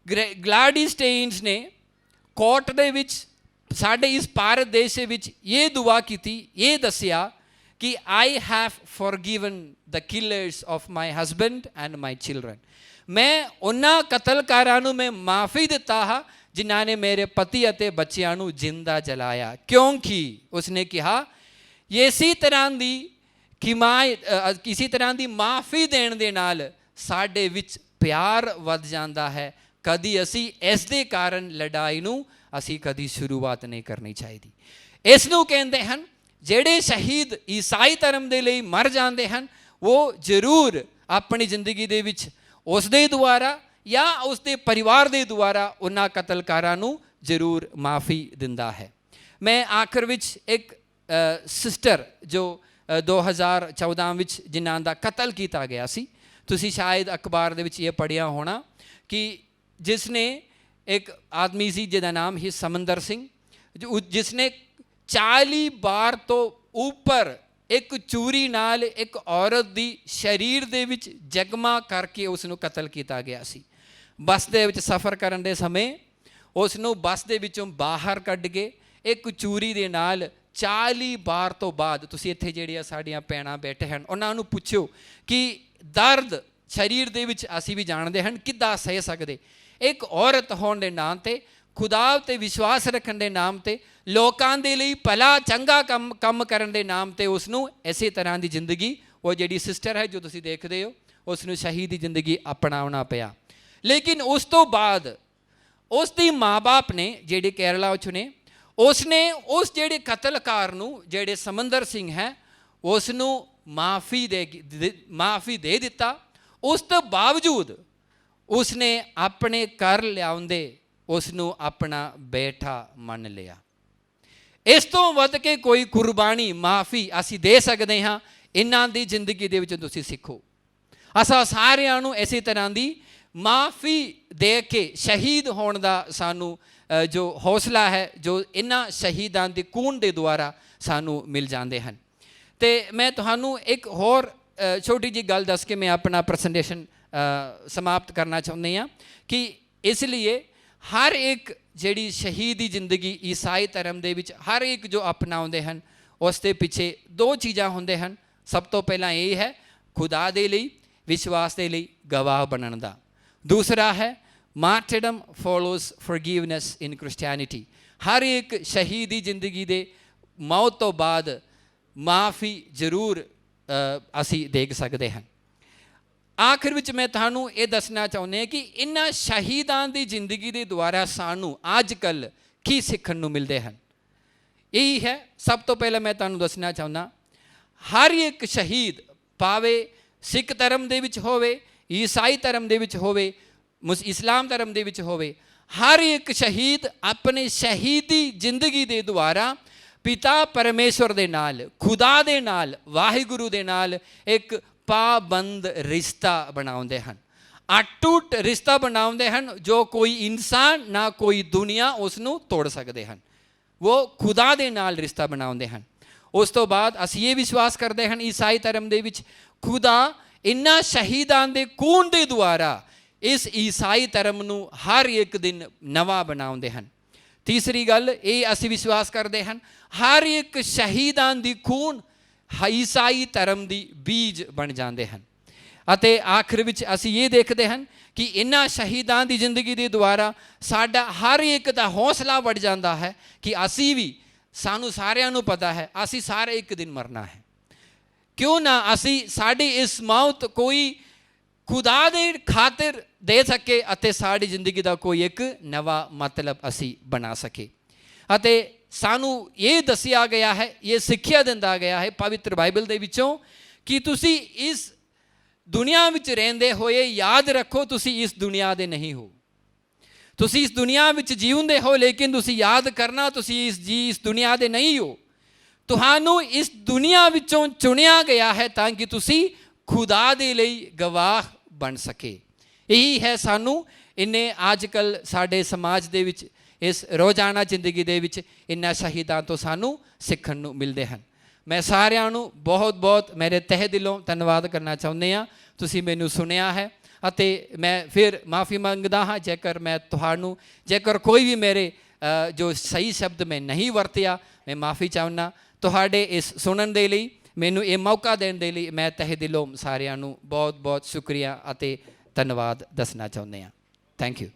ग्लैडी स्टेन्स ने कोर्ट दे विच साडे इस भारत देश विच ये दुआ कीती, ये दसिया कि I have forgiven the killers of my husband and my children. मैं उन्हां कतलकारां नूं मैं माफ़ी दिता हाँ जिन्हां ने मेरे पति अते बच्चियां नूं जिंदा जलाया, क्योंकि उसने कहा इसी तरह की किसी तरह की माफ़ी देण दे नाल साडे विच प्यार वध जांदा है। कदी असी इस दे कारण लड़ाई नूं असी कदी शुरुआत नहीं करनी चाहिए। इस नूं कहंदे हन जिहड़े शहीद ईसाई धर्म दे लई मर जांदे हन वो जरूर अपनी जिंदगी दे विच उस दे द्वारा ਜਾਂ ਉਸਦੇ ਪਰਿਵਾਰ ਦੇ ਦੁਆਰਾ ਉਹਨਾਂ ਕਤਲਕਾਰਾਂ ਨੂੰ ਜ਼ਰੂਰ ਮਾਫੀ ਦਿੰਦਾ ਹੈ। ਮੈਂ ਆਖਰ ਵਿੱਚ ਇੱਕ ਸਿਸਟਰ ਜੋ 2014 ਵਿੱਚ ਜਿਨ੍ਹਾਂ ਦਾ ਕਤਲ ਕੀਤਾ ਗਿਆ ਸੀ, ਤੁਸੀਂ ਸ਼ਾਇਦ ਅਖਬਾਰ ਦੇ ਵਿੱਚ ਇਹ ਪੜ੍ਹਿਆ ਹੋਣਾ ਕਿ ਜਿਸ ਨੇ ਇੱਕ ਆਦਮੀ ਸੀ ਜਿਹਦਾ ਨਾਮ ਸੀ ਸਮਿੰਦਰ ਸਿੰਘ, ਜਿਸ ਨੇ 40 ਵਾਰ ਤੋਂ ਉੱਪਰ ਇੱਕ ਚੂਰੀ ਨਾਲ ਇੱਕ ਔਰਤ ਦੀ ਸਰੀਰ ਦੇ ਵਿੱਚ ਜ਼ਖਮਾਂ ਕਰਕੇ ਉਸ ਨੂੰ ਕਤਲ ਕੀਤਾ ਗਿਆ ਸੀ। ਬੱਸ ਦੇ ਵਿੱਚ ਸਫ਼ਰ ਕਰਨ ਦੇ ਸਮੇਂ ਉਸ ਨੂੰ ਬੱਸ ਦੇ ਵਿੱਚੋਂ ਬਾਹਰ ਕੱਢ ਕੇ ਇੱਕ ਚੂਰੀ ਦੇ ਨਾਲ 40 ਵਾਰ ਤੋਂ ਬਾਅਦ, ਤੁਸੀਂ ਇੱਥੇ ਜਿਹੜੀਆਂ ਸਾਡੀਆਂ ਭੈਣਾਂ ਬੈਠੇ ਹਨ ਉਹਨਾਂ ਨੂੰ ਪੁੱਛੋ ਕਿ ਦਰਦ ਸਰੀਰ ਦੇ ਵਿੱਚ ਅਸੀਂ ਵੀ ਜਾਣਦੇ ਹਨ ਕਿੱਦਾਂ ਸਹਿ ਸਕਦੇ। ਇੱਕ ਔਰਤ ਹੋਣ ਦੇ ਨਾਮ 'ਤੇ, ਖੁਦਾ 'ਤੇ ਵਿਸ਼ਵਾਸ ਰੱਖਣ ਦੇ ਨਾਮ 'ਤੇ, ਲੋਕਾਂ ਦੇ ਲਈ ਭਲਾ ਚੰਗਾ ਕੰਮ ਕਰਨ ਦੇ ਨਾਮ 'ਤੇ ਉਸ ਨੂੰ ਇਸੇ ਤਰ੍ਹਾਂ ਦੀ ਜ਼ਿੰਦਗੀ, ਉਹ ਜਿਹੜੀ ਸਿਸਟਰ ਹੈ ਜੋ ਤੁਸੀਂ ਦੇਖਦੇ ਹੋ, ਉਸ ਨੂੰ ਸ਼ਹੀਦ ਦੀ ਜ਼ਿੰਦਗੀ ਅਪਣਾਉਣਾ ਪਿਆ। ਲੇਕਿਨ ਉਸ ਤੋਂ ਬਾਅਦ ਉਸ ਦੀ ਮਾਂ ਬਾਪ ਨੇ ਜਿਹੜੇ ਕੇਰਲਾ ਵਿੱਚ ਨੇ, ਉਸ ਨੇ ਉਸ ਜਿਹੜੇ ਕਤਲਕਾਰ ਨੂੰ, ਜਿਹੜੇ ਸਮਿੰਦਰ ਸਿੰਘ ਹੈ, ਉਸ ਨੂੰ ਮਾਫੀ ਦੇ ਦਿੱਤਾ। ਉਸ ਤੋਂ ਬਾਵਜੂਦ ਉਸ ਨੇ ਆਪਣੇ ਘਰ ਲਿਆਉਂਦੇ ਉਸ ਨੂੰ ਆਪਣਾ ਬੇਟਾ ਮੰਨ ਲਿਆ। ਇਸ ਤੋਂ ਵੱਧ ਕੇ ਕੋਈ ਕੁਰਬਾਨੀ, ਮਾਫੀ ਅਸੀਂ ਦੇ ਸਕਦੇ ਹਾਂ? ਇਹਨਾਂ ਦੀ ਜ਼ਿੰਦਗੀ ਦੇ ਵਿੱਚ ਤੁਸੀਂ ਸਿੱਖੋ। ਅਸਾਂ ਸਾਰਿਆਂ ਨੂੰ ਇਸੇ ਤਰ੍ਹਾਂ ਦੀ ਮਾਫੀ ਦੇ ਕੇ ਸ਼ਹੀਦ ਹੋਣ ਦਾ ਸਾਨੂੰ ਜੋ ਹੌਸਲਾ ਹੈ, ਜੋ ਇਹਨਾਂ ਸ਼ਹੀਦਾਂ ਦੇ ਖੂਨ ਦੇ ਦੁਆਰਾ ਸਾਨੂੰ ਮਿਲ ਜਾਂਦੇ ਹਨ। ਅਤੇ ਮੈਂ ਤੁਹਾਨੂੰ ਇੱਕ ਹੋਰ ਛੋਟੀ ਜਿਹੀ ਗੱਲ ਦੱਸ ਕੇ ਮੈਂ ਆਪਣਾ ਪ੍ਰੈਜੈਂਟੇਸ਼ਨ ਸਮਾਪਤ ਕਰਨਾ ਚਾਹੁੰਦੀ ਹਾਂ ਕਿ ਇਸ ਲਈ ਹਰ ਇੱਕ ਜਿਹੜੀ ਸ਼ਹੀਦੀ ਜ਼ਿੰਦਗੀ ਈਸਾਈ ਧਰਮ ਦੇ ਵਿੱਚ ਹਰ ਇੱਕ ਜੋ ਅਪਣਾਉਂਦੇ ਹਨ, ਉਸ ਦੇ ਪਿੱਛੇ 2 ਚੀਜ਼ਾਂ ਹੁੰਦੇ ਹਨ। ਸਭ ਤੋਂ ਪਹਿਲਾਂ ਇਹ ਹੈ ਖੁਦਾ ਦੇ ਲਈ, ਵਿਸ਼ਵਾਸ ਦੇ ਲਈ ਗਵਾਹ ਬਣਨ ਦਾ। ਦੂਸਰਾ ਹੈ ਮਾਰਟਰਡਮ ਫੋਲੋਜ਼ ਫੋਰਗਿਵਨੈਸ ਇਨ ਕ੍ਰਿਸਚੈਨਿਟੀ। ਹਰ ਇੱਕ ਸ਼ਹੀਦੀ ਜ਼ਿੰਦਗੀ ਦੇ ਮੌਤ ਤੋਂ ਬਾਅਦ ਮਾਫੀ ਜ਼ਰੂਰ ਅਸੀਂ ਦੇਖ ਸਕਦੇ ਹਾਂ। ਆਖਿਰ ਵਿੱਚ ਮੈਂ ਤੁਹਾਨੂੰ ਇਹ ਦੱਸਣਾ ਚਾਹੁੰਦਾ ਕਿ ਇਹਨਾਂ ਸ਼ਹੀਦਾਂ ਦੀ ਜ਼ਿੰਦਗੀ ਦੇ ਦੁਆਰਾ ਸਾਨੂੰ ਅੱਜ ਕੱਲ੍ਹ ਕੀ ਸਿੱਖਣ ਨੂੰ ਮਿਲਦੇ ਹਨ। ਇਹੀ ਹੈ ਸਭ ਤੋਂ ਪਹਿਲਾਂ ਮੈਂ ਤੁਹਾਨੂੰ ਦੱਸਣਾ ਚਾਹੁੰਦਾ, ਹਰ ਇੱਕ ਸ਼ਹੀਦ, ਭਾਵੇਂ ਸਿੱਖ ਧਰਮ ਦੇ ਵਿੱਚ ਹੋਵੇ, ਈਸਾਈ ਧਰਮ ਦੇ ਵਿੱਚ ਹੋਵੇ, ਇਸਲਾਮ ਧਰਮ ਦੇ ਵਿੱਚ ਹੋਵੇ, ਹਰ ਇੱਕ ਸ਼ਹੀਦ ਆਪਣੇ ਸ਼ਹੀਦੀ ਜ਼ਿੰਦਗੀ ਦੇ ਦੁਆਰਾ ਪਿਤਾ ਪਰਮੇਸ਼ਵਰ ਦੇ ਨਾਲ, ਖੁਦਾ ਦੇ ਨਾਲ, ਵਾਹਿਗੁਰੂ ਦੇ ਨਾਲ ਇੱਕ ਪਾਬੰਦ ਰਿਸ਼ਤਾ ਬਣਾਉਂਦੇ ਹਨ, ਅਟੁੱਟ ਰਿਸ਼ਤਾ ਬਣਾਉਂਦੇ ਹਨ, ਜੋ ਕੋਈ ਇਨਸਾਨ ਨਾ ਕੋਈ ਦੁਨੀਆ ਉਸ ਨੂੰ ਤੋੜ ਸਕਦੇ ਹਨ। ਉਹ ਖੁਦਾ ਦੇ ਨਾਲ ਰਿਸ਼ਤਾ ਬਣਾਉਂਦੇ ਹਨ। ਉਸ ਤੋਂ ਬਾਅਦ ਅਸੀਂ ਇਹ ਵਿਸ਼ਵਾਸ ਕਰਦੇ ਹਨ ਈਸਾਈ ਧਰਮ ਦੇ ਵਿੱਚ ਖੁਦਾ ਇਹਨਾਂ ਸ਼ਹੀਦਾਂ ਦੇ ਖੂਨ ਦੇ ਦੁਆਰਾ ਇਸ ਈਸਾਈ ਧਰਮ ਨੂੰ ਹਰ ਇੱਕ ਦਿਨ ਨਵਾਂ ਬਣਾਉਂਦੇ ਹਨ। ਤੀਸਰੀ ਗੱਲ ਇਹ ਅਸੀਂ ਵਿਸ਼ਵਾਸ ਕਰਦੇ ਹਨ, ਹਰ ਇੱਕ ਸ਼ਹੀਦਾਂ ਦੀ ਖੂਨ ਈਸਾਈ ਧਰਮ ਦੀ ਬੀਜ ਬਣ ਜਾਂਦੇ ਹਨ। ਅਤੇ ਆਖਿਰ ਵਿੱਚ ਅਸੀਂ ਇਹ ਦੇਖਦੇ ਹਨ ਕਿ ਇਹਨਾਂ ਸ਼ਹੀਦਾਂ ਦੀ ਜ਼ਿੰਦਗੀ ਦੇ ਦੁਆਰਾ ਸਾਡਾ ਹਰ ਇੱਕ ਦਾ ਹੌਸਲਾ ਵੱਧ ਜਾਂਦਾ ਹੈ ਕਿ ਅਸੀਂ ਵੀ, ਸਾਨੂੰ ਸਾਰਿਆਂ ਨੂੰ ਪਤਾ ਹੈ ਅਸੀਂ ਸਾਰੇ ਇੱਕ ਦਿਨ ਮਰਨਾ ਹੈ। ਕਿਉਂ ਨਾ ਅਸੀਂ ਸਾਡੀ ਇਸ ਮੌਤ ਕੋਈ ਖੁਦਾ ਦੇ ਖਾਤਰ ਦੇ ਸਕੇ ਅਤੇ ਸਾਡੀ ਜ਼ਿੰਦਗੀ ਦਾ ਕੋਈ ਇੱਕ ਨਵਾਂ ਮਤਲਬ ਅਸੀਂ ਬਣਾ ਸਕੇ। ਅਤੇ ਸਾਨੂੰ ਇਹ ਦੱਸਿਆ ਗਿਆ ਹੈ, ਇਹ ਸਿੱਖਿਆ ਦਿੰਦਾ ਗਿਆ ਹੈ ਪਵਿੱਤਰ ਬਾਈਬਲ ਦੇ ਵਿੱਚੋਂ ਕਿ ਤੁਸੀਂ ਇਸ ਦੁਨੀਆ ਵਿੱਚ ਰਹਿੰਦੇ ਹੋਏ ਯਾਦ ਰੱਖੋ ਤੁਸੀਂ ਇਸ ਦੁਨੀਆ ਦੇ ਨਹੀਂ ਹੋ। ਤੁਸੀਂ ਇਸ ਦੁਨੀਆ ਵਿੱਚ ਜੀਉਂਦੇ ਹੋ, ਲੇਕਿਨ ਤੁਸੀਂ ਯਾਦ ਕਰਨਾ ਤੁਸੀਂ ਇਸ ਦੁਨੀਆ ਦੇ ਨਹੀਂ ਹੋ। ਤੁਹਾਨੂੰ ਇਸ ਦੁਨੀਆ ਵਿੱਚੋਂ ਚੁਣਿਆ ਗਿਆ ਹੈ ਤਾਂ ਕਿ ਤੁਸੀਂ ਖੁਦਾ ਦੇ ਲਈ ਗਵਾਹ ਬਣ ਸਕੇ। ਇਹੀ ਹੈ ਸਾਨੂੰ ਇਹਨੇ ਅੱਜ ਕੱਲ੍ਹ ਸਾਡੇ ਸਮਾਜ ਦੇ ਵਿੱਚ, ਇਸ ਰੋਜ਼ਾਨਾ ਜ਼ਿੰਦਗੀ ਦੇ ਵਿੱਚ ਇਹਨਾਂ ਸ਼ਹੀਦਾਂ ਤੋਂ ਸਾਨੂੰ ਸਿੱਖਣ ਨੂੰ ਮਿਲਦੇ ਹਨ। ਮੈਂ ਸਾਰਿਆਂ ਨੂੰ ਬਹੁਤ ਬਹੁਤ ਮੇਰੇ ਤਹਿ ਦਿਲੋਂ ਧੰਨਵਾਦ ਕਰਨਾ ਚਾਹੁੰਦੇ ਹਾਂ। ਤੁਸੀਂ ਮੈਨੂੰ ਸੁਣਿਆ ਹੈ ਅਤੇ ਮੈਂ ਫਿਰ ਮਾਫੀ ਮੰਗਦਾ ਹਾਂ ਜੇਕਰ ਕੋਈ ਵੀ ਮੇਰੇ ਜੋ ਸਹੀ ਸ਼ਬਦ ਮੈਂ ਨਹੀਂ ਵਰਤਿਆ, ਮੈਂ ਮਾਫੀ ਚਾਹੁੰਦਾ। ਤੁਹਾਡੇ ਇਸ ਸੁਣਨ ਦੇ ਲਈ, ਮੈਨੂੰ ਇਹ ਮੌਕਾ ਦੇਣ ਦੇ ਲਈ ਮੈਂ ਤਹਿ ਦਿਲੋਂ ਸਾਰਿਆਂ ਨੂੰ ਬਹੁਤ ਬਹੁਤ ਸ਼ੁਕਰੀਆ ਅਤੇ ਧੰਨਵਾਦ ਦੱਸਣਾ ਚਾਹੁੰਦੇ ਹਾਂ। Thank you.